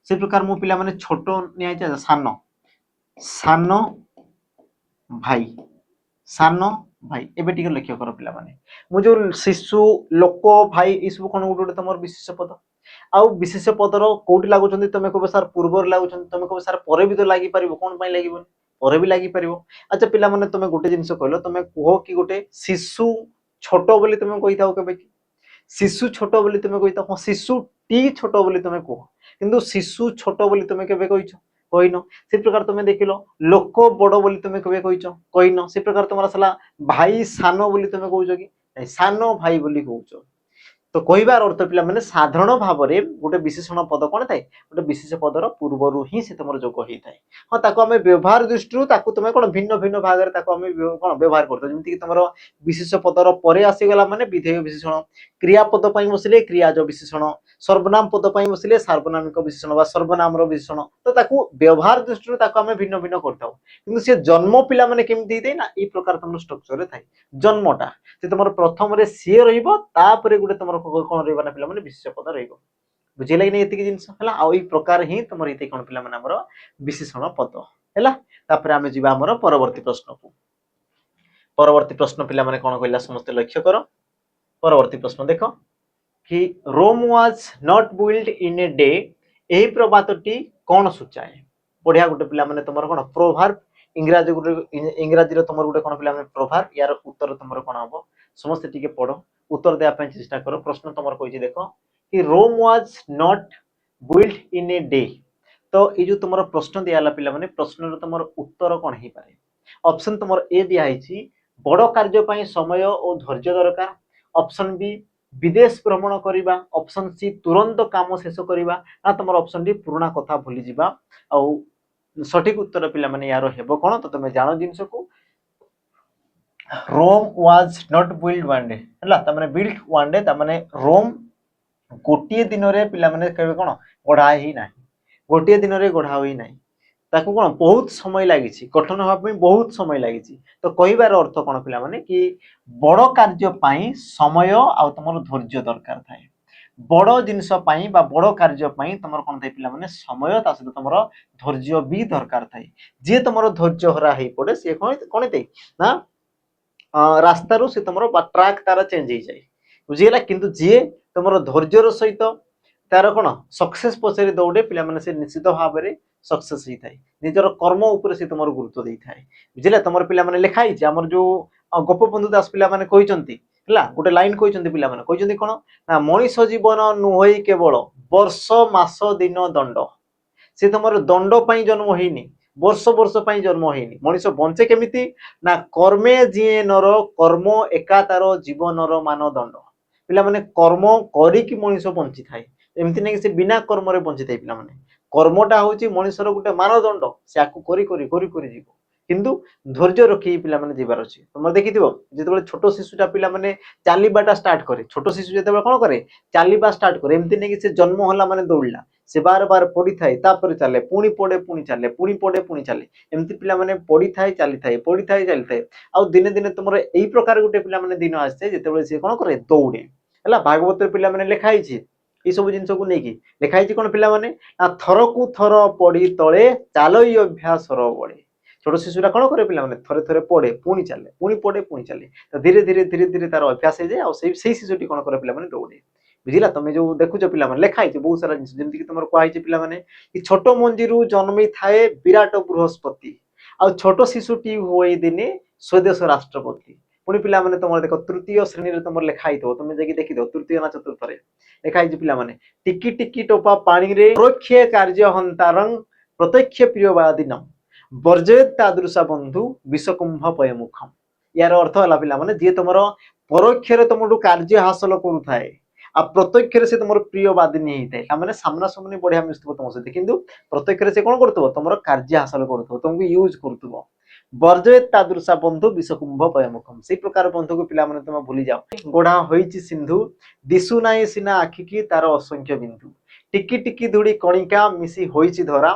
से प्रकार मु पिला माने छोट नै आइचा सान सान भाई सान भाई एबे टिके लक्ष्य कर पिला माने मु जो शिशु लोक भाई ई सब कोन गुटे तमर विशेष पद आउ विशेष पदर कोठी लागुचंदी तमे कहबो सर पूर्वर लागुचंदी तमे कहबो सर परे भी तो लागि परिबो कोन पई लागिबो परे भी लागि परिबो अच्छा पिला माने तमे गुटे जिंस कहलो तमे कहो कि गुटे शिशु छोट बोली तमे कहिताओ केबे कि शिशु छोट बोली तमे कहिताओ शिशु टी छोट बोली तमे कहो किंतु शिशु छोट बोली तमे केबे कहिचो कहिनो से प्रकार तुम देखिल लोक बड़ बोली तुम केबे कहिचो कहिनो से प्रकार तुमरा सला भाई सानो बोली तुम कहउचो कि नहीं सानो भाई बोली कहउचो तो कहबार अर्थ पिला माने साधारण भाव में गोटे विशेषण पद कौन थाए गोटे विशेष पदर पूर्वर ही से तुम जोग होता है हाँ ताको आमे व्यवहार दृष्टि तुम कौन भिन्न भिन्न भाग में कौन व्यवहार करते जमीक तुम विशेष पदर पर आसीगला माने विधेय विशेषण क्रियापद बसिले क्रियाज विशेषण सर्वनाम पद बसिले सार्वनामिक विशेषण सर्वनाम विशेषण तो ताकू व्यवहार दृष्टि आमे भिन्न भिन्न करता कि से जन्म पिला माने केमती दे ना ई प्रकार तुम स्ट्रक्चर रे थाए जन्मटा से तुम प्रथम रे सी रहिबो तापरे गुटे तुम कौन रहिबा ना पिला माने विशेष पद रहिबो बुझिले कि नै एतिक जिंस हला आ ई प्रकार ही तुम एते कोन पिला माने हमर विशेषण पद हला तापरे आमे जिबा हमर परवर्ती प्रश्न को परवर्ती प्रश्न पिला माने कोन कहला समस्त लक्ष्य करो परवर्ती प्रश्न देखो कि Rome was not build in a day एही प्रबातटी कोन सूचाए बढ़िया गुटे पिला माने तुमर कोन प्रोभार्ब इंग्रजी गुटे इंग्रजी रो तुमर गुटे कोन पिला माने प्रोभार्ब यार उत्तर तुमर कोन हबो समस्त टिके पढो उत्तर देया ପାଇଁ चेष्टा करो प्रश्न तुमर कहिछि देखो कि Rome was not build in a day तो ए जो तुमर प्रश्न दियाला पिला माने प्रश्न रो तुमर उत्तर कोन हे पारे ऑप्शन तुमर ए दिया हिछि बड़ कार्य ପାଇଁ समय और धैर्य दरकार ऑप्शन बी विदेश भ्रमण करवा ऑप्शन सी तुरंत काम शेष करवा ना तुम ऑप्शन डी पुराना कथा भूली जावा आउ सठिक उत्तर पिला माने यार हेबो कोन तो तुम जानो जिंस को Rome was not build one day हला त माने बिल्ड वन डे त माने रोम गोटिए दिन रे पिला माने कहबे कोन गढ़ा ही नाही गोटिए दिन रे गढ़ा होई नाही ताकू कोन बहुत समय लागिछि गठन होबा ପାଇଁ बहुत समय लागिछि तो कहिबार अर्थ कोन पिला माने कि बड़ कार्य ପାଇଁ समय आ तमर धैर्य दरकार थाए बड़ जिंस ପାଇଁ बा बड़ कार्य ପାଇଁ तमर कोन थाए पिला माने समय ता सहित तमर धैर्य भी दरकार थाए जे तमर धैर्य हरा हे पड़े से कोन ते ना रास्ता रो से तमर ट्रैक तारा चेंज हो जाए बुझिला किंतु जे तमर धैर्यर सहित तार कोन सक्सेस पछरे दौड़े पिला माने से निश्चित भाव में सक्सेस ही थाए निजर कर्म ऊपर से तुमर गुरुत्व दे थाए बुझिला तुमर पिला माने लिखा हिचे हमर जो गोपबंधु दास पिला माने कहिचंती हला गोटे लाइन कहिचंती पिला माने कहिचंती कोन ना मनीष जीवन नुहई केवल वर्ष मास दिन दंड से तुमर दंड पई जन्म होइनी वर्ष वर्ष पई जन्म होइनी मनीष बंचे केमिति ना कर्मे जिए नर कर्म एका तार जीवनर मानदंड पिला माने कर्म करी कि मनीष बंची थाए एमति नै से बिना कर्म रे बंची थाए पिला माने कर्मटा होची मनीषर गुटे मानदंड से आकु करी करी करी करी जीवो किंतु धैर्य रखी पिला माने जीवार अछि तुम देखिथिबो जेतेबेले छोटो शिशुटा पिला माने चालीबाटा स्टार्ट करे छोटो शिशु जेतेबेले कोन करे चालीबा स्टार्ट करे एमति नै कि से जन्म होला माने दौड़ला से बार बार पड़ी थाए तापर चले पुणी पड़े पुणी चले पुणी पड़े पुणी चले एमति पिला माने पड़ी थाए चली थाए आ दिने दिने तुमर एई प्रकार गुटे पिला माने दिन आसे जेतेबेले से कोन करे दौड़े हला भागवत पिला माने लिखा हिची ई सब जिंस को नेकी लिखा हिची कोन पिला माने ना थर को थर पड़ी तळे चालई अभ्यास रो बड़े छोट शिशुरा कोन करे पिला माने थरे थरे पड़े पुणी चले पुणी पड़े पुणी चले तो धीरे धीरे धीरे धीरे तार अभ्यास हो जाए आ सेई शिशुटी कोन करे पिला माने दौड़े बुझिला तुम जो देखुच पिला माने लिखा हिची बहुत सारा जिंस जेमति कि तुमर को हिची पिला माने कि छोट मंजीरु जन्मी थाए विराट बृहस्पति आ छोट शिशुटी होई दिने स्वदेश राष्ट्रपति पुणी पिला माने तुम देख तृतीय श्रेणी रे तुम लिखा हितो तुम जाकी देखि दो तृतीय ना चतुर्थ रे लिखा हिची पिला माने टिकी टिकी टोपा पानी रे परोक्ष कार्य हंतारं प्रत्यक्ष प्रियवादिनम वर्जयत तादृशा बंधु विषकुंभ पयमुखम यार अर्थ हला पिला माने जे तुमर परोक्ष रे तुमडु कार्य हासिल करू थाए आ प्रत्यक्ष रे से तुमर प्रियवादिनी हिताए आ माने सामना सामने बढ़िया मिस्तबो तुम से किंतु प्रत्यक्ष रे से कोन करतबो तुमर कार्य हासिल करतबो तुमको यूज करतबो ବର୍ଜୟେତ୍ ତାଦୃଶା ବନ୍ଧୁ ବିଷକୁମ୍ଭ ପୟମୁଖମ୍। ସେଇ ପ୍ରକାର ବନ୍ଧୁକୁ ପିଲାମାନେ ତମେ ଭୁଲି ଯାଅ। ଗୋଢା ହୋଇଛି ସିନ୍ଧୁ ଦିଶୁ ନାହିଁ ସିନା ଆଖିକି ତାର ଅସଂଖ୍ୟ ବିନ୍ଦୁ। ଟିକି ଟିକି ଧୂଳି କଣିକା ମିଶି ହୋଇଛି ଧରା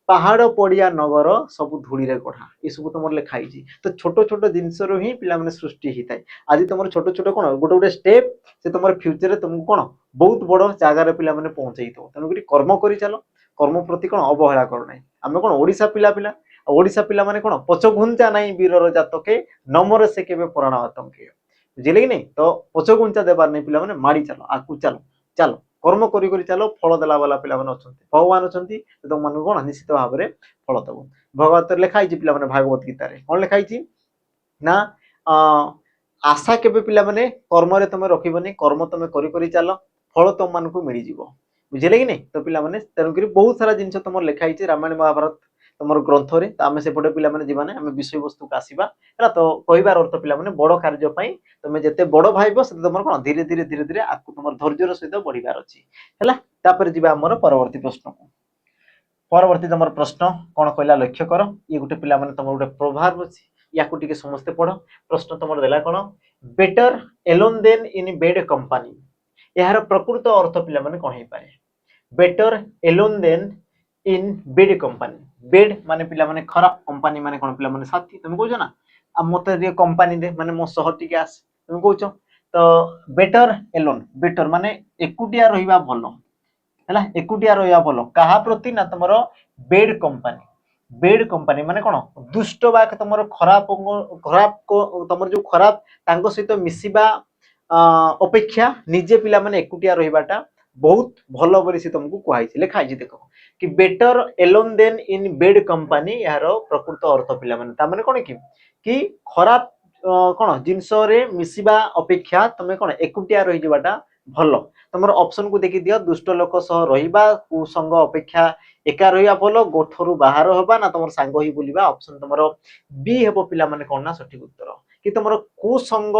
ପାହାଡ ପଡିଆ ନଗର ସବୁ ଧୂଳିରେ ଗଢା। ଏସବୁ ତମର ଲେଖା ହେଇଛି। ତ ଛୋଟ ଛୋଟ ଜିନିଷରୁ ହିଁ ପିଲାମାନେ ସୃଷ୍ଟି ହେଇଥାଏ। ଆଜି ତମର ଛୋଟ ଛୋଟ କଣ ଗୋଟେ ଗୋଟେ ଷ୍ଟେପ ସେ ତମର ଫ୍ୟୁଚରରେ ତମକୁ କଣ ବହୁତ ବଡ ଜାଗାରେ ପିଲାମାନେ ପହଞ୍ଚେଇଥିବ। ତେଣୁକରି କର୍ମ କରି ଚାଲ, କର୍ମ ପ୍ରତି କଣ ଅବହେଳା କର ନାହିଁ। ଆମେ କଣ ଓଡିଶା ପିଲା ପିଲା ଆଉ ଓଡିଶା ପିଲାମାନେ କଣ ପଛଘୁଞ୍ଚା ନାହିଁ ବୀରର ଜାତକେ ନମରେ ସେ କେବେ ପରାଣ ଆତଙ୍କେ। ବୁଝିଲେ କି ନାଇଁ? ତ ପଛଘୁଞ୍ଚା ଦେବାର ନାହିଁ ପିଲାମାନେ, ମାଡି ଚାଲ, ଆଗକୁ ଚାଲ, ଚାଲ କର୍ମ କରି କରି ଚାଲ। ଫଳ ଦେଲା ବାଲା ପିଲାମାନେ ଅଛନ୍ତି, ଭଗବାନ ଅଛନ୍ତି, ତମମାନଙ୍କୁ କଣ ନିଶ୍ଚିତ ଭାବରେ ଫଳ ଦେବ। ଭଗବତରେ ଲେଖା ହେଇଛି ପିଲାମାନେ, ଭାଗବତ ଗୀତାରେ କଣ ଲେଖା ହେଇଛି ନା ଆଶା କେବେ ପିଲାମାନେ କର୍ମରେ ତମେ ରଖିବନି, କର୍ମ ତମେ କରି କରି ଚାଲ, ଫଳ ତମମାନଙ୍କୁ ମିଳିଯିବ। ବୁଝିଲେ କି ନାଇଁ? ତ ପିଲାମାନେ ତେଣୁକରି ବହୁତ ସାରା ଜିନିଷ ତମର ଲେଖା ହେଇଛି ରାମାୟଣ ମହାଭାରତ ତମର ଗ୍ରନ୍ଥରେ। ତ ଆମେ ସେପଟେ ପିଲାମାନେ ଯିବାନି, ଆମେ ବିଷୟବସ୍ତୁକୁ ଆସିବା ହେଲା। ତ କହିବାର ଅର୍ଥ ପିଲାମାନେ ବଡ କାର୍ଯ୍ୟ ପାଇଁ ତମେ ଯେତେ ବଡ ଭାଇବ ସେତେ ତମର କଣ ଧୀରେ ଧୀରେ ଧୀରେ ଧୀରେ ଆଗକୁ ତମର ଧୈର୍ଯ୍ୟର ସହିତ ବଢିବାର ଅଛି ହେଲା। ତାପରେ ଯିବା ଆମର ପରବର୍ତ୍ତୀ ପ୍ରଶ୍ନକୁ। ପରବର୍ତ୍ତୀ ତମର ପ୍ରଶ୍ନ କଣ କହିଲା ଲକ୍ଷ୍ୟ କର। ଇଏ ଗୋଟେ ପିଲାମାନେ ତମର ଗୋଟେ ପ୍ରଭାବ ଅଛି, ୟାକୁ ଟିକେ ସମସ୍ତେ ପଢ। ପ୍ରଶ୍ନ ତମର ଦେଲା କଣ, ବେଟର ଏଲୋନ ଦେନ ଇନ ବେଡ କମ୍ପାନୀ। ଏହାର ପ୍ରକୃତ ଅର୍ଥ ପିଲାମାନେ କଣ ହେଇପାରେ? ବେଟର ଏଲୋନ ଦେନ ଇନ ବେଡ କମ୍ପାନୀ। ବେଡ ମାନେ ପିଲାମାନେ ଖରାପ, କମ୍ପାନୀ ମାନେ କଣ ପିଲାମାନେ ସାଥୀ। ତମେ କହୁଛ ନା ମତେ ଟିକେ କମ୍ପାନୀ ଦେ, ମାନେ ମୋ ସହ ଟିକେ ଆସ, ତମେ କହୁଛ। ତ ବେଟର ଏଲୋନ, ବେଟର ମାନେ ଏକୁଟିଆ ରହିବା ଭଲ ହେଲା। ଏକୁଟିଆ ରହିବା ଭଲ କାହା ପ୍ରତି ନା ତମର ବେଡ କମ୍ପାନୀ। ବେଡ କମ୍ପାନୀ ମାନେ କଣ ଦୁଷ୍ଟ ବା ତମର ଖରାପ ଖରାପ ତମର ଯୋଉ ଖରାପ ତାଙ୍କ ସହିତ ମିଶିବା ଅପେକ୍ଷା ନିଜେ ପିଲାମାନେ ଏକୁଟିଆ ରହିବାଟା ବହୁତ ଭଲ ବୋଲି ସେ ତମକୁ କୁହାଯାଇଛି, ଲେଖା ହେଇଛି। ଦେଖ କି ବେଟର ଏଲୋନ ଦେନ ଇନ ବେଡ କମ୍ପାନୀ, ଏହାର ପ୍ରକୃତ ଅର୍ଥ ପିଲାମାନେ ତାମାନେ କଣ କି ଖରାପ କଣ ଜିନିଷରେ ମିଶିବା ଅପେକ୍ଷା ତମେ କଣ ଏକୁଟିଆ ରହିଯିବାଟା ଭଲ। ତମର ଅପସନ କୁ ଦେଖି ଦିଅ, ଦୁଷ୍ଟ ଲୋକ ସହ ରହିବା, କୁସଙ୍ଗ ଅପେକ୍ଷା ଏକା ରହିବା ଭଲ, ଗୋଠରୁ ବାହାର ହବା ନା ତମର ସାଙ୍ଗ ହେଇ ବୁଲିବା। ଅପସନ ତମର ବି ହେବ ପିଲାମାନେ କଣ ନା ସଠିକ ଉତ୍ତର। କି ତମର କୁସଙ୍ଗ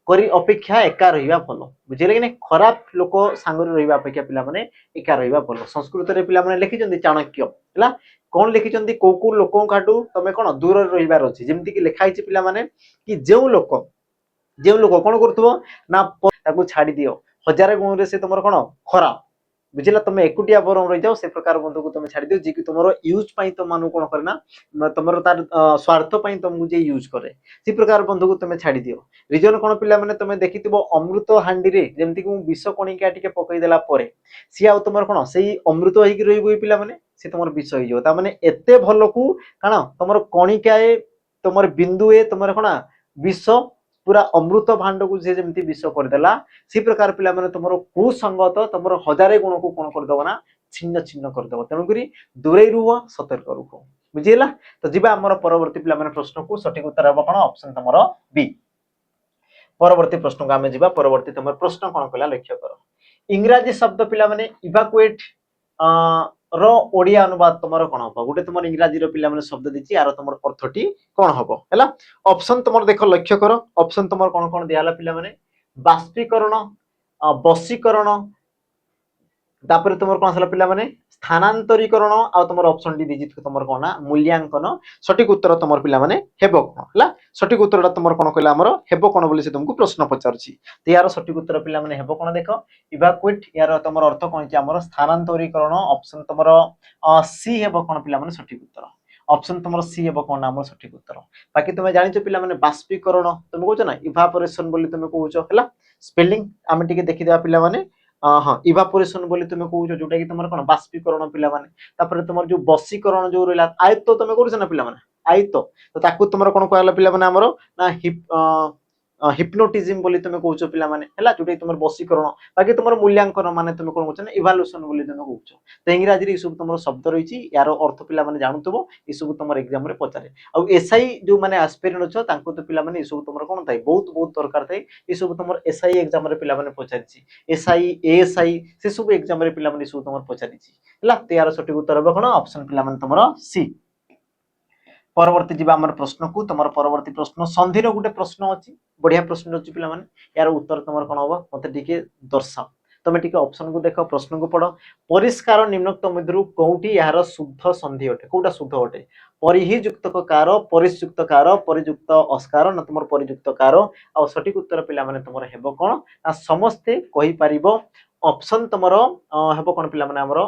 କରି ଅପେକ୍ଷା ଏକା ରହିବା ଭଲ। ବୁଝିଲେ କି ନାଇଁ? ଖରାପ ଲୋକ ସାଙ୍ଗରେ ରହିବା ଅପେକ୍ଷା ପିଲାମାନେ ଏକା ରହିବା ଭଲ। ସଂସ୍କୃତରେ ପିଲାମାନେ ଲେଖିଛନ୍ତି ଚାଣକ୍ୟ ହେଲା, କଣ ଲେଖିଛନ୍ତି, କୋଉ କୋଉ ଲୋକଙ୍କଠୁ ତମେ କଣ ଦୂରରେ ରହିବାର ଅଛି। ଯେମିତି କି ଲେଖା ହେଇଛି ପିଲାମାନେ କି ଯେଉଁ ଲୋକ କଣ କରୁଥିବ ନା ତାକୁ ଛାଡି ଦିଅ, ହଜାରେ ଗୁଣରେ ସେ ତମର କଣ ଖରାପ। ବୁଝିଲା? ତମେ ଏକୁଟିଆ ବରଂ ରହିଯାଅ, ସେ ପ୍ରକାର ବନ୍ଧୁକୁ ତମେ ଛାଡି ଦିଅ ଯିଏ କି ତମର ୟୁଜ ପାଇଁ ତମମାନଙ୍କୁ କଣ କରେ ନା ତମର ତାର ସ୍ୱାର୍ଥ ପାଇଁ ତମକୁ ଯିଏ ୟୁଜ କରେ, ସେ ପ୍ରକାର ବନ୍ଧୁକୁ ତମେ ଛାଡି ଦିଅ। ରିଜନ କଣ ପିଲାମାନେ ତମେ ଦେଖିଥିବ ଅମୃତ ହାଣ୍ଡିରେ ଯେମିତି କି ମୁଁ ବିଷ କଣିକା ଟିକେ ପକେଇଦେଲା ପରେ ସିଏ ଆଉ ତମର କଣ ସେଇ ଅମୃତ ହେଇକି ରହିବ ପିଲାମାନେ, ସେ ତମର ବିଷ ହେଇଯିବ। ତାମାନେ ଏତେ ଭଲକୁ କାରଣ ତମର କଣିକାଏ ତମର ବିନ୍ଦୁଏ ତମର କଣ ବିଷ ପୁରା ଅମୃତ ଭାଣ୍ଡକୁ ସେ ଯେମିତି ବିଷ କରିଦେଲା, ସେ ପ୍ରକାର ପିଲାମାନେ ତମର କୁସଙ୍ଗତ ତମର ହଜାରେ ଗୁଣକୁ କଣ କରିଦବ ନା ଛିନ୍ନ ଛିନ୍ନ କରିଦବ। ତେଣୁକରି ଦୂରେଇ ରୁହ, ସତର୍କ ରୁହ। ବୁଝିହେଲା? ତ ଯିବା ଆମର ପରବର୍ତ୍ତୀ ପିଲାମାନେ ପ୍ରଶ୍ନକୁ। ସଠିକ ଉତ୍ତର ହେବ କଣ? ଅପସନ ତମର ବି। ପରବର୍ତ୍ତୀ ପ୍ରଶ୍ନକୁ ଆମେ ଯିବା। ପରବର୍ତ୍ତୀ ତମର ପ୍ରଶ୍ନ କଣ କହିଲା ଲକ୍ଷ୍ୟ କର। ଇଂରାଜୀ ଶବ୍ଦ ପିଲାମାନେ ଇଭାକୁଏଟ ର ଓଡିଆ ଅନୁବାଦ ତମର କଣ ହବ? ଗୋଟେ ତମର ଇଂରାଜୀର ପିଲାମାନେ ଶବ୍ଦ ଦେଇଛି, ୟାର ତମର ଅର୍ଥଟି କଣ ହବ ହେଲା। ଅପସନ ତମର ଦେଖ ଲକ୍ଷ୍ୟ କର। ଅପସନ ତମର କଣ କଣ ଦିଆହେଲା ପିଲାମାନେ? ବାଷ୍ପୀକରଣ, ବଶୀକରଣ, ତାପରେ ତମର କଣ ଆସିଲା ପିଲାମାନେ ସ୍ଥାନାନ୍ତରୀକରଣ, ଆଉ ତମର ଅପସନ ଡି ଦେଇଛି ତମର କଣ ନା ମୂଲ୍ୟାଙ୍କନ। ସଠିକ ଉତ୍ତର ତମର ପିଲାମାନେ ହେବ କଣ ହେଲା। ସଠିକ ଉତ୍ତରଟା ତମର କଣ କହିଲା ଆମର ହେବ କଣ ବୋଲି ସେ ତମକୁ ପ୍ରଶ୍ନ ପଚାରୁଛି। ତ ୟାର ସଠିକ ଉତ୍ତର ପିଲାମାନେ ହେବ କଣ? ଦେଖ ଇଭାକୁଏଟ, ୟାର ତମର ଅର୍ଥ କଣ ହେଇଛି ଆମର ସ୍ଥାନାନ୍ତରୀକରଣ। ଅପସନ ତମର ସି ହେବ କଣ ପିଲାମାନେ ସଠିକ ଉତ୍ତର। ଅପସନ ତମର ସି ହେବ କଣ ନା ଆମର ସଠିକ ଉତ୍ତର। ବାକି ତମେ ଜାଣିଛ ପିଲାମାନେ ବାଷ୍ପୀକରଣ ତମେ କହୁଛ ନା ଇଭାପୋରେସନ ବୋଲି ତମେ କହୁଛ ହେଲା। ସ୍ପେଲିଂ ଆମେ ଟିକେ ଦେଖିଦେବା ପିଲାମାନେ। ହଁ ଇଭାପୋରେସନ ବୋଲି ତମେ କହୁଛ, ଯୋଉଟା କି ତମର କଣ ବାଷ୍ପୀକରଣ ପିଲାମାନେ। ତାପରେ ତମର ଯୋଉ ବଶୀକରଣ ଯୋଉ ରହିଲା, ଆୟତ୍ତ ତମେ କରୁଛ ନା ପିଲାମାନେ, ଆୟତ୍ତ, ତ ତାକୁ ତମର କଣ କୁହାଗଲା ପିଲାମାନେ ଆମର ନା ହିପନୋଟିଜିମ ବୋଲି ତମେ କହୁଛ ପିଲାମାନେ ହେଲା, ଯୋଉଟା କି ତମର ବଶୀକରଣ। ବାକି ତମର ମୂଲ୍ୟାଙ୍କନ ମାନେ ତମେ କଣ କହୁଛ ନା ଇଭାଲୁସନ ବୋଲି ତମେ କହୁଛ। ତ ଇଂରାଜୀରେ ଏସବୁ ତମର ଶବ୍ଦ ରହିଛି, ୟାର ଅର୍ଥ ପିଲାମାନେ ଜାଣୁଥିବ, ଏସବୁ ତମର ଏକ୍ସାମ ରେ ପଚାରେ। ଆଉ ଏସଆଇ ଯୋଉମାନେ ଆସ୍ପିରାଣ୍ଟ ଅଛ ତାଙ୍କୁ ତ ପିଲାମାନେ ଏସବୁ ତମର କଣ ଥାଏ ବହୁତ ବହୁତ ଦରକାର ଥାଏ। ଏସବୁ ତମର ଏସଆଇ ଏକ୍ସାମ ରେ ପିଲାମାନେ ପଚାରିଛି, ଏସଆଇ ଏଏସଆଇ ସେ ସବୁ ଏକ୍ସାମ ରେ ପିଲାମାନେ ଏସବୁ ତମର ପଚାରିଛି ହେଲା। ତ ୟାର ସଠିକ ଉତ୍ତର ହେବ କଣ? ଅପସନ ପିଲାମାନେ ତମର ସି। ପରବର୍ତ୍ତୀ ଯିବା ଆମର ପ୍ରଶ୍ନକୁ। ତମର ପରବର୍ତ୍ତୀ ପ୍ରଶ୍ନ ସନ୍ଧିର ଗୋଟେ ପ୍ରଶ୍ନ ଅଛି, ବଢିଆ ପ୍ରଶ୍ନ ଅଛି ପିଲାମାନେ। ୟାର ଉତ୍ତର ତମର କଣ ହବ ମତେ ଟିକେ ଦର୍ଶାଅ। ତମେ ଟିକେ ଅପସନକୁ ଦେଖ, ପ୍ରଶ୍ନକୁ ପଢ। ପରିଷ୍କାର ନିମ୍ନୋକ୍ତ ମଧ୍ୟରୁ କୋଉଠି ଏହାର ଶୁଦ୍ଧ ସନ୍ଧି ଅଟେ? କୋଉଟା ଶୁଦ୍ଧ ଅଟେ? परियुक्तक कार परियुक्त कार परियुक्त अस्कार ना तुम परियुक्त कार आ सठिक उत्तर पिला माने तुमर हेबो कोन ना समस्ते कहि परिबो ऑप्शन तुमर हेबो कोन पिला माने हमर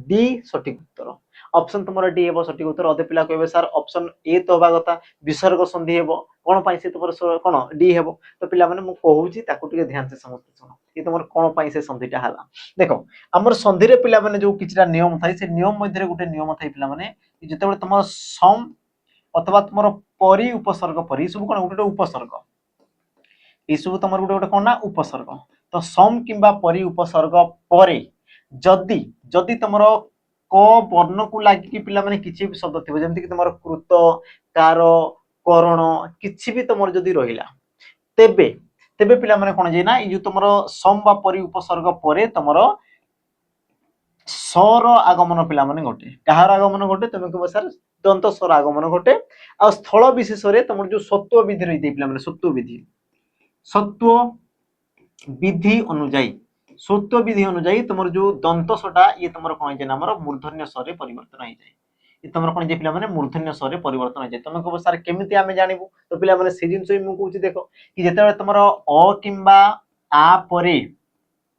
डी सठिक उत्तर ऑप्शन तुमर डी हेबो सठिक उत्तर अधे पिला कहबे सर ऑप्शन ए तो होबा कथा विसर्ग संधि हेबो कोन पाई से तुमर कोन डी हेबो तो पिला माने मु कहूची ताकू टिके ध्यान से समझते सुनो ये तुमर कोन पाई से संधिटा हला देखो हमर संधि रे पिला माने जो किछरा नियम थाई से नियम मध्ये रे गुटे नियम थाई पिला माने जेतेबेले तुम सम अथवा तुम परि उपसर्ग परि सब कोन गुटे उपसर्ग ये सब तुम गुटे गुटे कोन ना उपसर्ग तो सम किंबा परि उपसर्ग परे जदि जदि तुमरो क वर्ण को लागि कि पिला माने किछि भी शब्द थिबो जेमति कि तुमरो कृत कार करण किछि भी तुमर जदि रहिला तेबे तेबे पिला माने कोन जे ना ई जो तुमरो सम बा परि उपसर्ग परे तुमरो स्वर आगमन पिला माने घटे कहार आगमन घटे तुम कहबो सर दंत स्वर आगमन घटे आ स्थल विशेष रे तुम जो सत्व विधि रही पिला माने सत्व विधि अनुଯାयी तुम जो दंत स्वटा ये तुम कौन जे नाम मूर्धन्य स्वर रे परिवर्तन हो जाए ये तुम कौन जे पिला माने मूर्धन्य स्वर रे परिवर्तन हो जाए तुम कहबो सर केमिति आमे जानिबु तो पिला माने से जिंस मु कहूची देखो कि जेते तुम अ किंबा आ परे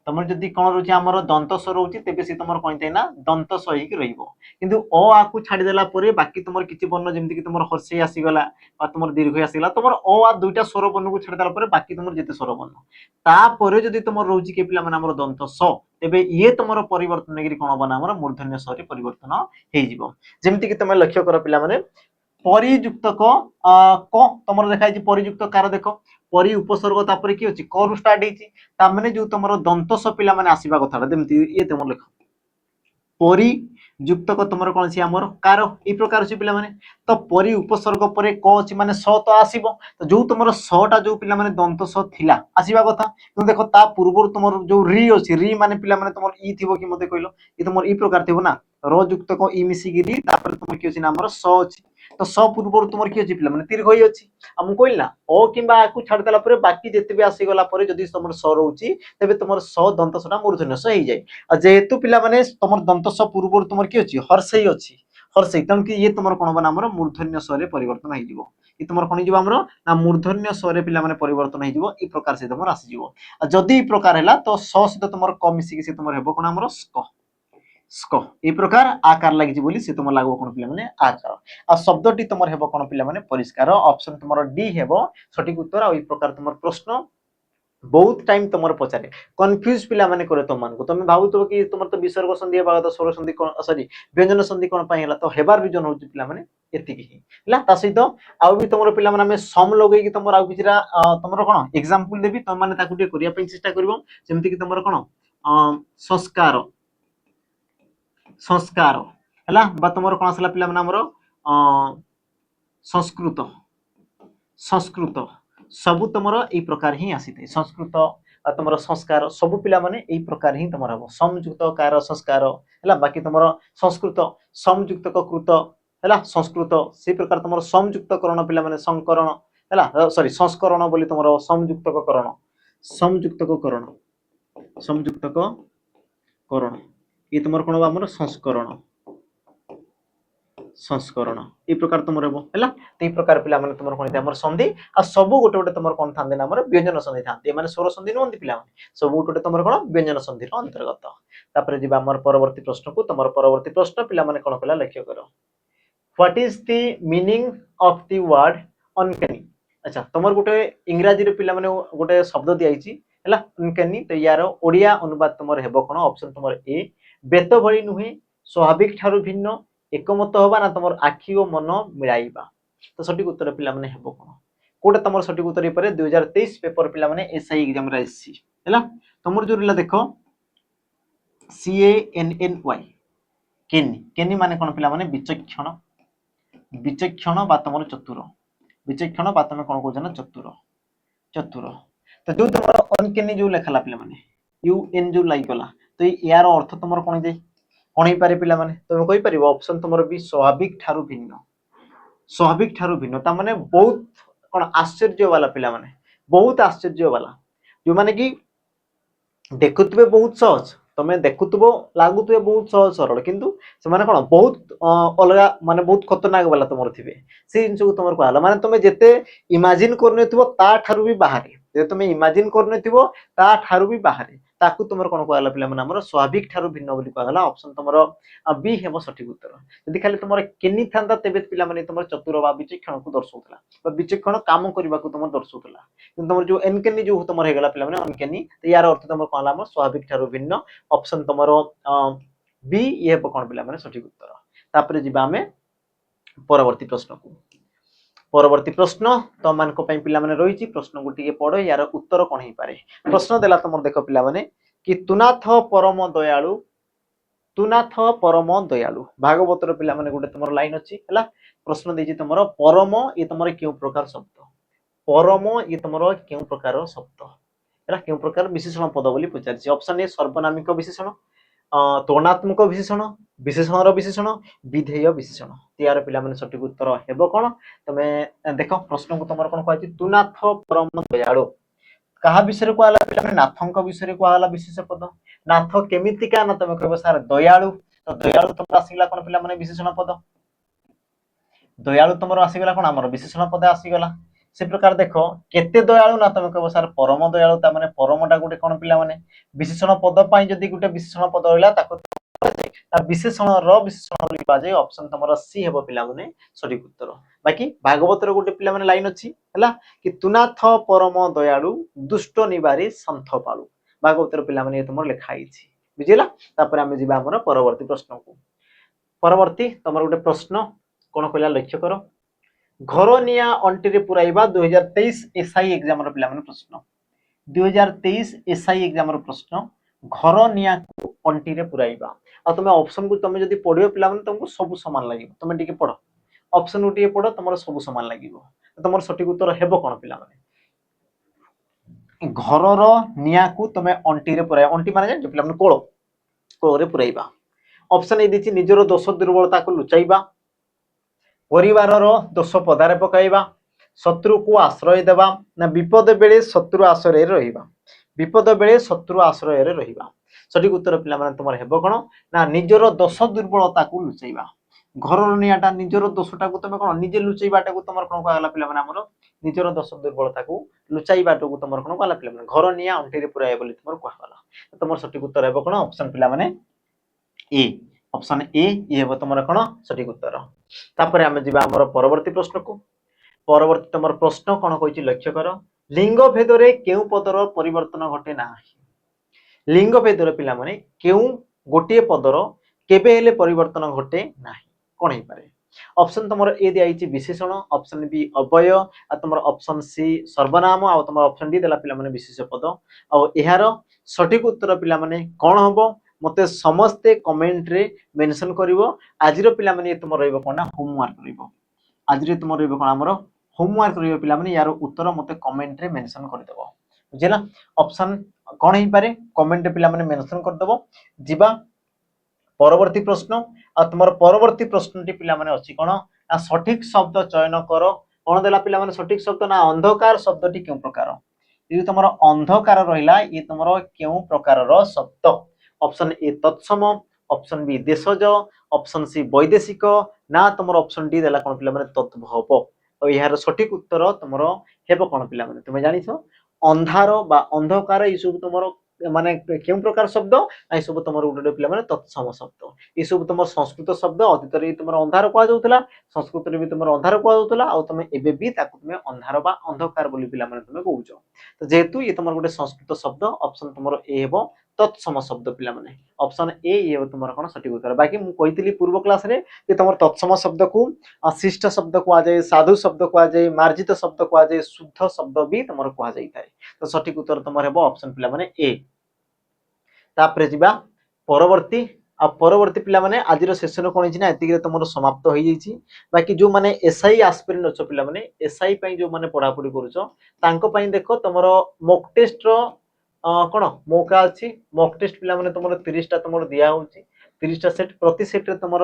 तुम जदि कौन रोचे आमर दंत स्वर रोचे तेबे से तुम कौन ना दंत स होइकी रहिबो किंतु अ आ को छाडी देला परे बाकी तुम किछि वर्ण जेमति कि तुम हर्षे आसीगला बा तुम दीर्घ आसीगला तुम अ आ दुईटा स्वर वर्ण को छाडी देला परे बाकी तुम जेते स्वर वर्ण ता परे जदि तुम रोची के पिला माने हमर दंत स तेबे ये तुम परिवर्तन नेगिरी कोन बना हमर मूर्धन्य स्वर रे परिवर्तन हेइ जिवो जेमति कि तुम लक्ष्य कर पिला माने परियुक्तक क तुम देखाई परियुक्त कार देख परि उपसर्ग तापर कि अछि क रु स्टार्ट हेछि ता माने जो तुमरो दंत स पिला माने आसीबा कथा जेमति ये तुम लिख परि युक्तक तुमरो कोन छि हमर कार ई प्रकार छि पिला माने तो परि उपसर्ग परे क छि माने स तो आसीबो तो जो तुमरो स टा जो पिला माने दंत स थिला आसीबा कथा तो देखो ता पूर्व तुमरो जो री अछि री माने पिला माने तुमरो ई थिबो कि मते कहलो ई तुमरो ई प्रकार थिबो ना र युक्तक ई मिसी गिरी तापर तुमर कि अछि ना हमर स अछि तो स पूर्व तुमर कि अछि पिला माने दीर्घ होई अछि हम कहल ना ओ किंबा आ को छाड़ देला परे बाकी जेते भी आसी गला परे जदि तुमर स रहउची तबे तुमर स दंत सटा मूर्धन्य स हेइ जाय आ जेहेतु पिला माने तुमर दंत स पूर्व तुमर कि अछि हर्षई अछि हर्षई तन कि ये तुमर कोन बना हमर मूर्धन्य स रे परिवर्तन हेइ जिवो ई तुमर कोन जिवो हमर ना मूर्धन्य स रे पिला माने परिवर्तन हेइ जिवो ई प्रकार से तुमर आसी जिवो आ जदि ई प्रकार हैला तो स से तुमर क मिसी कि से तुमर हेबो कोन हमर स्क स्क ए प्रकार आकार लागि बोली से तुम लागो कोन पिला माने आकार आ शब्दटी तुमर हेबो कोन पिला माने परिष्कार ऑप्शन तुमर डी हेबो सठिक उत्तर आ ई प्रकार तुमर प्रश्न बहुत टाइम तुमर पचारे कंफ्यूज पिला माने करे तो मान को तुम भाबुतो कि तुमर तो विसर्ग संधि हेबा तो स्वर संधि कोन सॉरी व्यंजन संधि कोन पाई हला तो हेबार रीजन होची पिला माने एति की हला ता सहित आ भी तुमर पिला माने हम सम लगै कि तुमर आ किछरा तुमर कोन एग्जांपल देबी तुम माने ताकु टे करिया पे चेष्टा करबो जेमति कि तुमर कोन संस्कार संस्कार है तुम कौन आसला पिला हमर संस्कृत संस्कृत सबु तुम यही प्रकार ही आसी थे संस्कृत तुम संस्कार सबु पिला माने यही प्रकार ही तुम हम संयुक्त कार संस्कार है बाकी तुम संस्कृत संयुक्त कृत है संस्कृत से प्रकार तुम संयुक्त करण पिला माने संकरण है सॉरी संस्करण बोली तुम संयुक्त करण संयुक्त करण संयुक्त करण ये तुम कौन हमर संस्करण संस्करण ए प्रकार तुम रहबो हैला ते प्रकार पिला माने तुम कोन हमर संधि आ सब गोटे गोटे तुम कोन थांदे ना हमर व्यंजन संधि थांदे माने स्वर संधि नोंदी पिला माने सब गोटे गोटे तुम कोन व्यंजन संधि रो अंतर्गत तापर जिबा हमर परवर्ती प्रश्न को तुम परवर्ती प्रश्न पिला माने कोन कला लक्ष्य करो what is the meaning of the word uncanny अच्छा तुमर गोटे इंग्रजी रे पिला माने गोटे शब्द दियाइची हैला अनकैनी तो यार ओडिया अनुवाद तुमर हेबो कोन ऑप्शन तुमर ए बेत भଳି नुहे स्वाभाविक ठारू भिन्न एकमत होबा ना तुमर आखि और मन मिलाइबा तो सठिक उत्तर पिला माने हेबो कोन कोटा तुमर सठिक उत्तर परे 2023 पेपर पिला माने एसआई एग्जाम रे आसी हैला तुमर जो रिला देखो CANNY केनी केनी माने कोन पिला माने विचक्षण विचक्षण बा तुमर चतुर विचक्षण बा तुम कोन कहजना चतुर चतुर तो जो तुमर अनकेनी जो लेखला पिला माने UN जो लाइक गला तो यार अर्थ तुमर कोन जाय कोन ही पारे पिला माने तुम कहि परिबो ऑप्शन तुमर भी स्वाभाविक ठारू भिन्न ता माने बहुत कोन आश्चर्य वाला पिला माने बहुत आश्चर्य वाला जो माने कि देखुतबे बहुत सहज तमे देखुथबो लागुथबे बहुत सहज सरल किंतु से माने कोन बहुत अलगा माने बहुत खतरनाक वाला तुमर थिबे से जिंस को तुमर कहला माने तमे जेते इमेजिन करनेथिबो ता ठारू भी बाहरे जे तमे इमेजिन करनेथिबो ता ठारू भी बाहरे ताकू तुमर कोन कहला पिला माने हमर स्वाभाविक ठारू भिन्न बोली कहला ऑप्शन तुमर बी हेबो सठिक उत्तर यदि खाली तुमर केनी थांदा तेबे पिला माने तुमर चतुर बा विचक्षण को दर्शाउतला बा विचक्षण काम करबा को तुमर दर्शाउतला किंतु तुमर जो एनकेनी जो तुमर हेगला पिला माने अनकेनी तो यार अर्थ तुमर कहला हमर स्वाभाविक ठारू भिन्न ऑप्शन तुमरो बी ये कोन पिला माने सठिक उत्तर तापर जिबा हमें परवर्ती प्रश्न को परवर्ती प्रश्न तो मान को पिला माने रही प्रश्न को टिके पढ़ो यार उत्तर कौन हो पारे प्रश्न देला तुम देख पिला माने कि तुनाथ परम दयालु तुनाथ परम दयालु भागवतर पिला माने गोटे तुम लाइन अच्छी है प्रश्न देछि तुम परम ये तुम क्यों प्रकार शब्द परम ये तुम क्यों प्रकार शब्द है क्यों प्रकार विशेषण पद बोली पचार ऑप्शन ए सर्वनामिक विशेषण तुलनात्मक विशेषण विशेषण विशेषण विधेय विशेषण यार पिला माने सठिक उत्तर हेबो कोन तमे देखो प्रश्न को तुमर कोन कहछि तुनाथ परम दयालु कहा विषय को आला पिला माने नाथंक विषय को आला विशेष पद नाथ केमितिका ना तमे कहबो सर दयालु तो दयालु तुमरा आसीला कोन पिला माने विशेषण पद दयालु तुमरा आसीगला कोन हमर विशेषण पद आसीगला से प्रकार देखो केते दयालु ना तुम कहबो सर परम दयालु ता माने परमटा गुटे कोन पिला माने विशेषण पद पई जदी गुटे विशेषण पद होइला ताको विशेषण विशेषण बोली बाजे ऑप्शन तुमरा सी हेबो पिला माने सठिक उत्तर बाकी भागवतर गुटे पिला माने लाइन अछि हला कि तुनाथ परम दयालु दुष्ट निवारी संथ पालु भागवतर पिला माने तुमर लिखा आइछि बुझिला तापर हम जिबा हमर परवर्ती प्रश्न को परवर्ती तुमर गुटे प्रश्न कोन कहला लक्ष्य करो घर निया अंटी पुराइबा 2023 एसआई एग्जाम रो पिला माने प्रश्न 2023 एसआई एग्जाम रो प्रश्न घर निया अंटी रे पुराइबा आ तुम ऑप्शन को तुम जदी पढियो पिला माने तुमको सब समान लागिबो तुम टिके पढो ऑप्शन उठिए पढो तुमरो सब समान लागिबो तुमर सठिक उत्तर हेबो कोन पिला माने घर रो निया को तुम अंटी रे पुराइ अंटी माने जे पिला माने कोळ कोळ रे पुराइबा ऑप्शन ए दिछि निजरो दोष दुर्बलता को लुचाइबा परिवार दोष पदारे पकाइबा शत्रु को आश्रय देवा ना विपद बेले शत्रु आश्रय रहिबा विपद बेले शत्रु आश्रय रहिबा सठिक उत्तर पिला माने तुमर हेबो कोन ना निजरो दोष दुर्बलता को लुचाइबा घर नियाटा निजरो दोषटा को तुम कोन निजे लुचाइबाटा को तुमर कोन कहला पिला माने हमरो निजरो दोष दुर्बलता को लुचाइबाटा को तुमर कोन कहला पिला माने घर निया अंठी रे पुराय बोली तुमर कहला तुमर सठिक उत्तर हेबो कोन ऑप्शन पिला माने ए ऑप्शन ए ये हेबो तुमर कोन सठिक उत्तर तापर हम जिबा हमर परवर्ती प्रश्न को परवर्ती तुमर प्रश्न कोन कहिछि लक्ष्य करो लिंग भेद रे केउ पदर परिवर्तन घटे ना लिंग भेद रे पिला माने केउ गोटे पदर केबे हेले परिवर्तन घटे नाही कोन हे पारे ऑप्शन तुमर ए दियाइछि विशेषण ऑप्शन बी अव्यय आ तुमर ऑप्शन सी सर्वनाम आ तुमर ऑप्शन डी देला पिला माने विशेष पद आ एहार सठिक उत्तर पिला माने कोन हबो मते समस्ते कमेंट रे मेंशन करिवो आजिरो पिला माने तुम रहइबो कोना होमवर्क रहइबो आजिरे तुम रहइबो कोना हमरो होमवर्क रहइबो पिला माने यार उत्तर मते कमेंट रे मेंशन कर देबो बुझिला ऑप्शन कोन हे पारे कमेंट रे पिला माने मेंशन कर देबो जिबा परवर्ती प्रश्न आ तुमर परवर्ती प्रश्नटी पिला माने अछि कोन आ सठिक शब्द चयन करो कोन देला पिला माने सठिक शब्द ना अंधकार शब्दटी केउ प्रकार ये तुमर अंधकार रहिला ये तुमर केउ प्रकार रो शब्द ऑप्शन ए तत्सम ऑप्शन बी देशज ऑप्शन सी वैदेशिक ना तुमर ऑप्शन डी देला कोन पिला माने तत्भव और यार सठिक उत्तर तुमर हेबो कोन पिला माने तुमे जानिछो अंधार बा अंधकार ई सब तुमर माने केउ प्रकार शब्द आई सब तुमर उडे पिला माने तत्सम शब्द ई सब तुमर संस्कृत शब्द अतीत रे तुमर अंधार को जाउतला संस्कृत रे भी तुमर अंधार को जाउतला आ तुमे एबे भी ताकु तुमे अंधार बा अंधकार बोली पिला माने तुमे कहउछो तो जेहेतु ये तुमर गुटे संस्कृत शब्द ऑप्शन तुमर ए हेबो तत्सम शब्द पिला माने ऑप्शन ए ये तुमर कोन सठिक उत्तर बाकी मु कहितली पूर्व क्लास रे कि तुमर तत्सम शब्द को शिष्ट शब्द को आ जाय साधु शब्द को आ जाय मार्जित शब्द को आ जाय शुद्ध शब्द भी तुमर को आ जाय थाए तो सठिक उत्तर तुमर हेबो ऑप्शन पिला माने ए तापरे जिबा परवर्ती आ परवर्ती पिला माने आजिर सेशन कोन हिना एतिके तुमर समाप्त होई जैछि बाकी जो माने एसआई एस्पिरेंट अछ पिला माने एसआई पई जो माने पढा पढी करूछो तांको पई देखो तुमर मॉक टेस्ट रो कोन मौका अछि मॉक टेस्ट पिला माने तुमर 30 टा तुमर दिया होछि 30 टा सेट प्रति सेट रे तुमर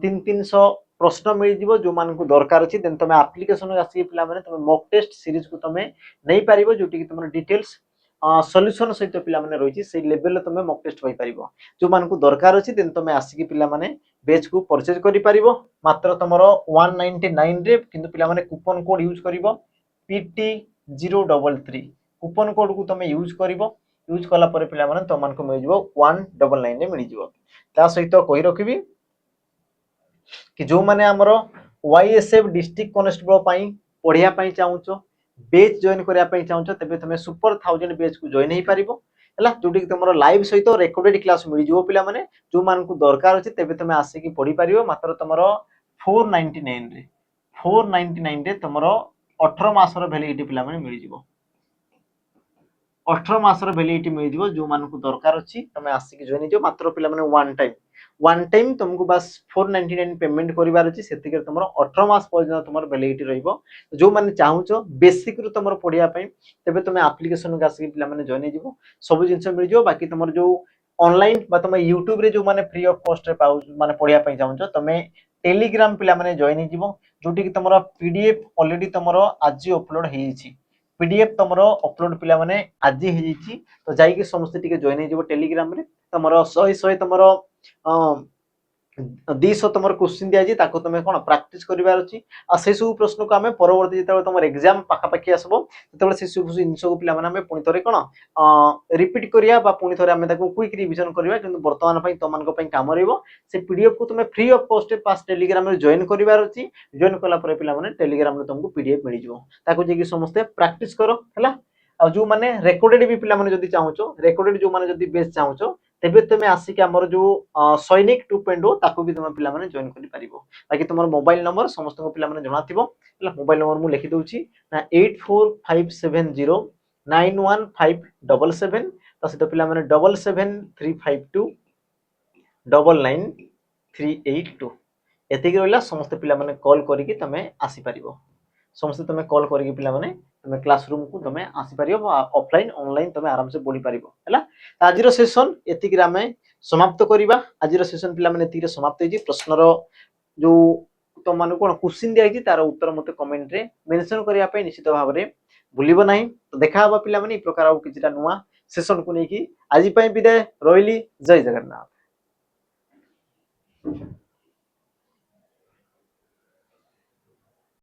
300 प्रश्न मिल जिवो जो मान को दरकार अछि देन तुमे एप्लीकेशन आसी पिला माने तुमे मॉक टेस्ट सीरीज को तुमे नै पारिबो जोटी कि तुमर डिटेल्स सॉल्यूशन सहित पिला माने रहिछि से लेवल तुम मॉक टेस्ट होई परिबो जो मान को दरकार अछि देन तुम आसिकी पिला माने बैच को परचेज करि परिबो मात्र तमरो 199 रे किंतु पिला माने कूपन कोड यूज करिवो PT033 कूपन कोड को तुम यूज करिवो यूज कला परे पिला माने तमन को मिल जिवो 199 रे मिल जिवो ता सहित कहि रखिबी कि जो माने हमरो YSF डिस्ट्रिक्ट कांस्टेबल पई पढिया पई चाहूचो बैच जॉइन करिया पई चाहूचो तबे तुम सुपर 1000 बैच को जॉइन हेई परिबो हला जोटी तुमरो लाइव सहित रेकॉर्डेड क्लास मिल जिवो पिला माने जो मान को दरकार अछि तबे तुम आसी की पढी परिबो मात्र तुमरो 499 रे तुमरो 18 मासर वैलिडिटी पिला माने मिल जिवो 18 मासर वैलिडिटी मिल जिवो जो मान को दरकार अछि तुम आसी की जॉइन जो मात्र पिला माने वन टाइम तुमको बस 499 पेमेंट करिवार अछि सेतिके तुमरो 18 मास पर्यंत तुमरो वैलिडिटी रहइबो जो माने चाहूचो बेसिक रु तुमरो पढिया पई तबे तुम एप्लीकेशन का आसी पिला माने जॉइन जिवो सब जिंस मिल जिवो बाकी तुमरो जो ऑनलाइन बा तुम YouTube रे जो माने फ्री ऑफ कॉस्ट रे पाउ माने पढिया पई चाहूचो तुमे टेलीग्राम पिला माने जॉइन जिवो जोटी कि तुमरो पीडीएफ ऑलरेडी तुमरो आज अपलोड हेई छि पीडीएफ तुमरो अपलोड पिला माने आज हेई छि तो जाई कि समस्त टिके जॉइन जिवो टेलीग्राम रे तुमरो 100 तुमरो 200 तुम क्वेश्चन दिया ताको तुम कौन प्रैक्टिस करिवार अछि आ से सब प्रश्न को हमें परवर्ती जेते तुम एग्जाम पाखा पाखी आसबो तेतबे से सब जिंस को पिला माने हमें पुनी थरे कोन रिपीट करिया बा पुनी थरे हमें ताको क्विक रिवीजन करिवा किंतु वर्तमान पई तमन को पई काम रहइबो से पीडीएफ को तुम free of cost pass Telegram रे जॉइन करिवार अछि जॉइन कला परे पिला माने टेलीग्राम रे तुमको पीडीएफ मिल जिवो ताको जे कि समस्त प्रैक्टिस करो हला आ जो माने रेकॉर्डेड भी पिला माने जदी चाहूचो रेकॉर्डेड जो माने जदी बेस चाहूचो तेबे तुम आसिक हमर जो सैनिक 2.0 ताको भी तुम पिला माने जॉइन करि परिबो बाकी तुमर मोबाइल नंबर समस्त को पिला माने जणा थिबो हला मोबाइल नंबर मु लिखि दउची ना 8457091577 तसे तो पिला माने 7735299382 एतिक रहला समस्त पिला माने कॉल करी कि तमे आसी परिबो समस्त तमे कॉल करी कि पिला माने तमे क्लासरूम को तमे आसी परिबो ऑफलाइन ऑनलाइन तमे आराम से बोली परिबो हला आजिरो सेशन एतिक रामे समाप्त करिबा आजिरो सेशन पिला माने एतिक समाप्त हेजी प्रश्नर जो तो माने कोन क्वेश्चन दिया हेजी तार उत्तर मते कमेंट रे मेंशन करिया पे निश्चित भाव रे भूलिबो नाही तो देखा हबा पिला माने ई प्रकार आ किछटा नुवा सेशन को नेकी आजि पई विदाय रोइली जय जगन्नाथ।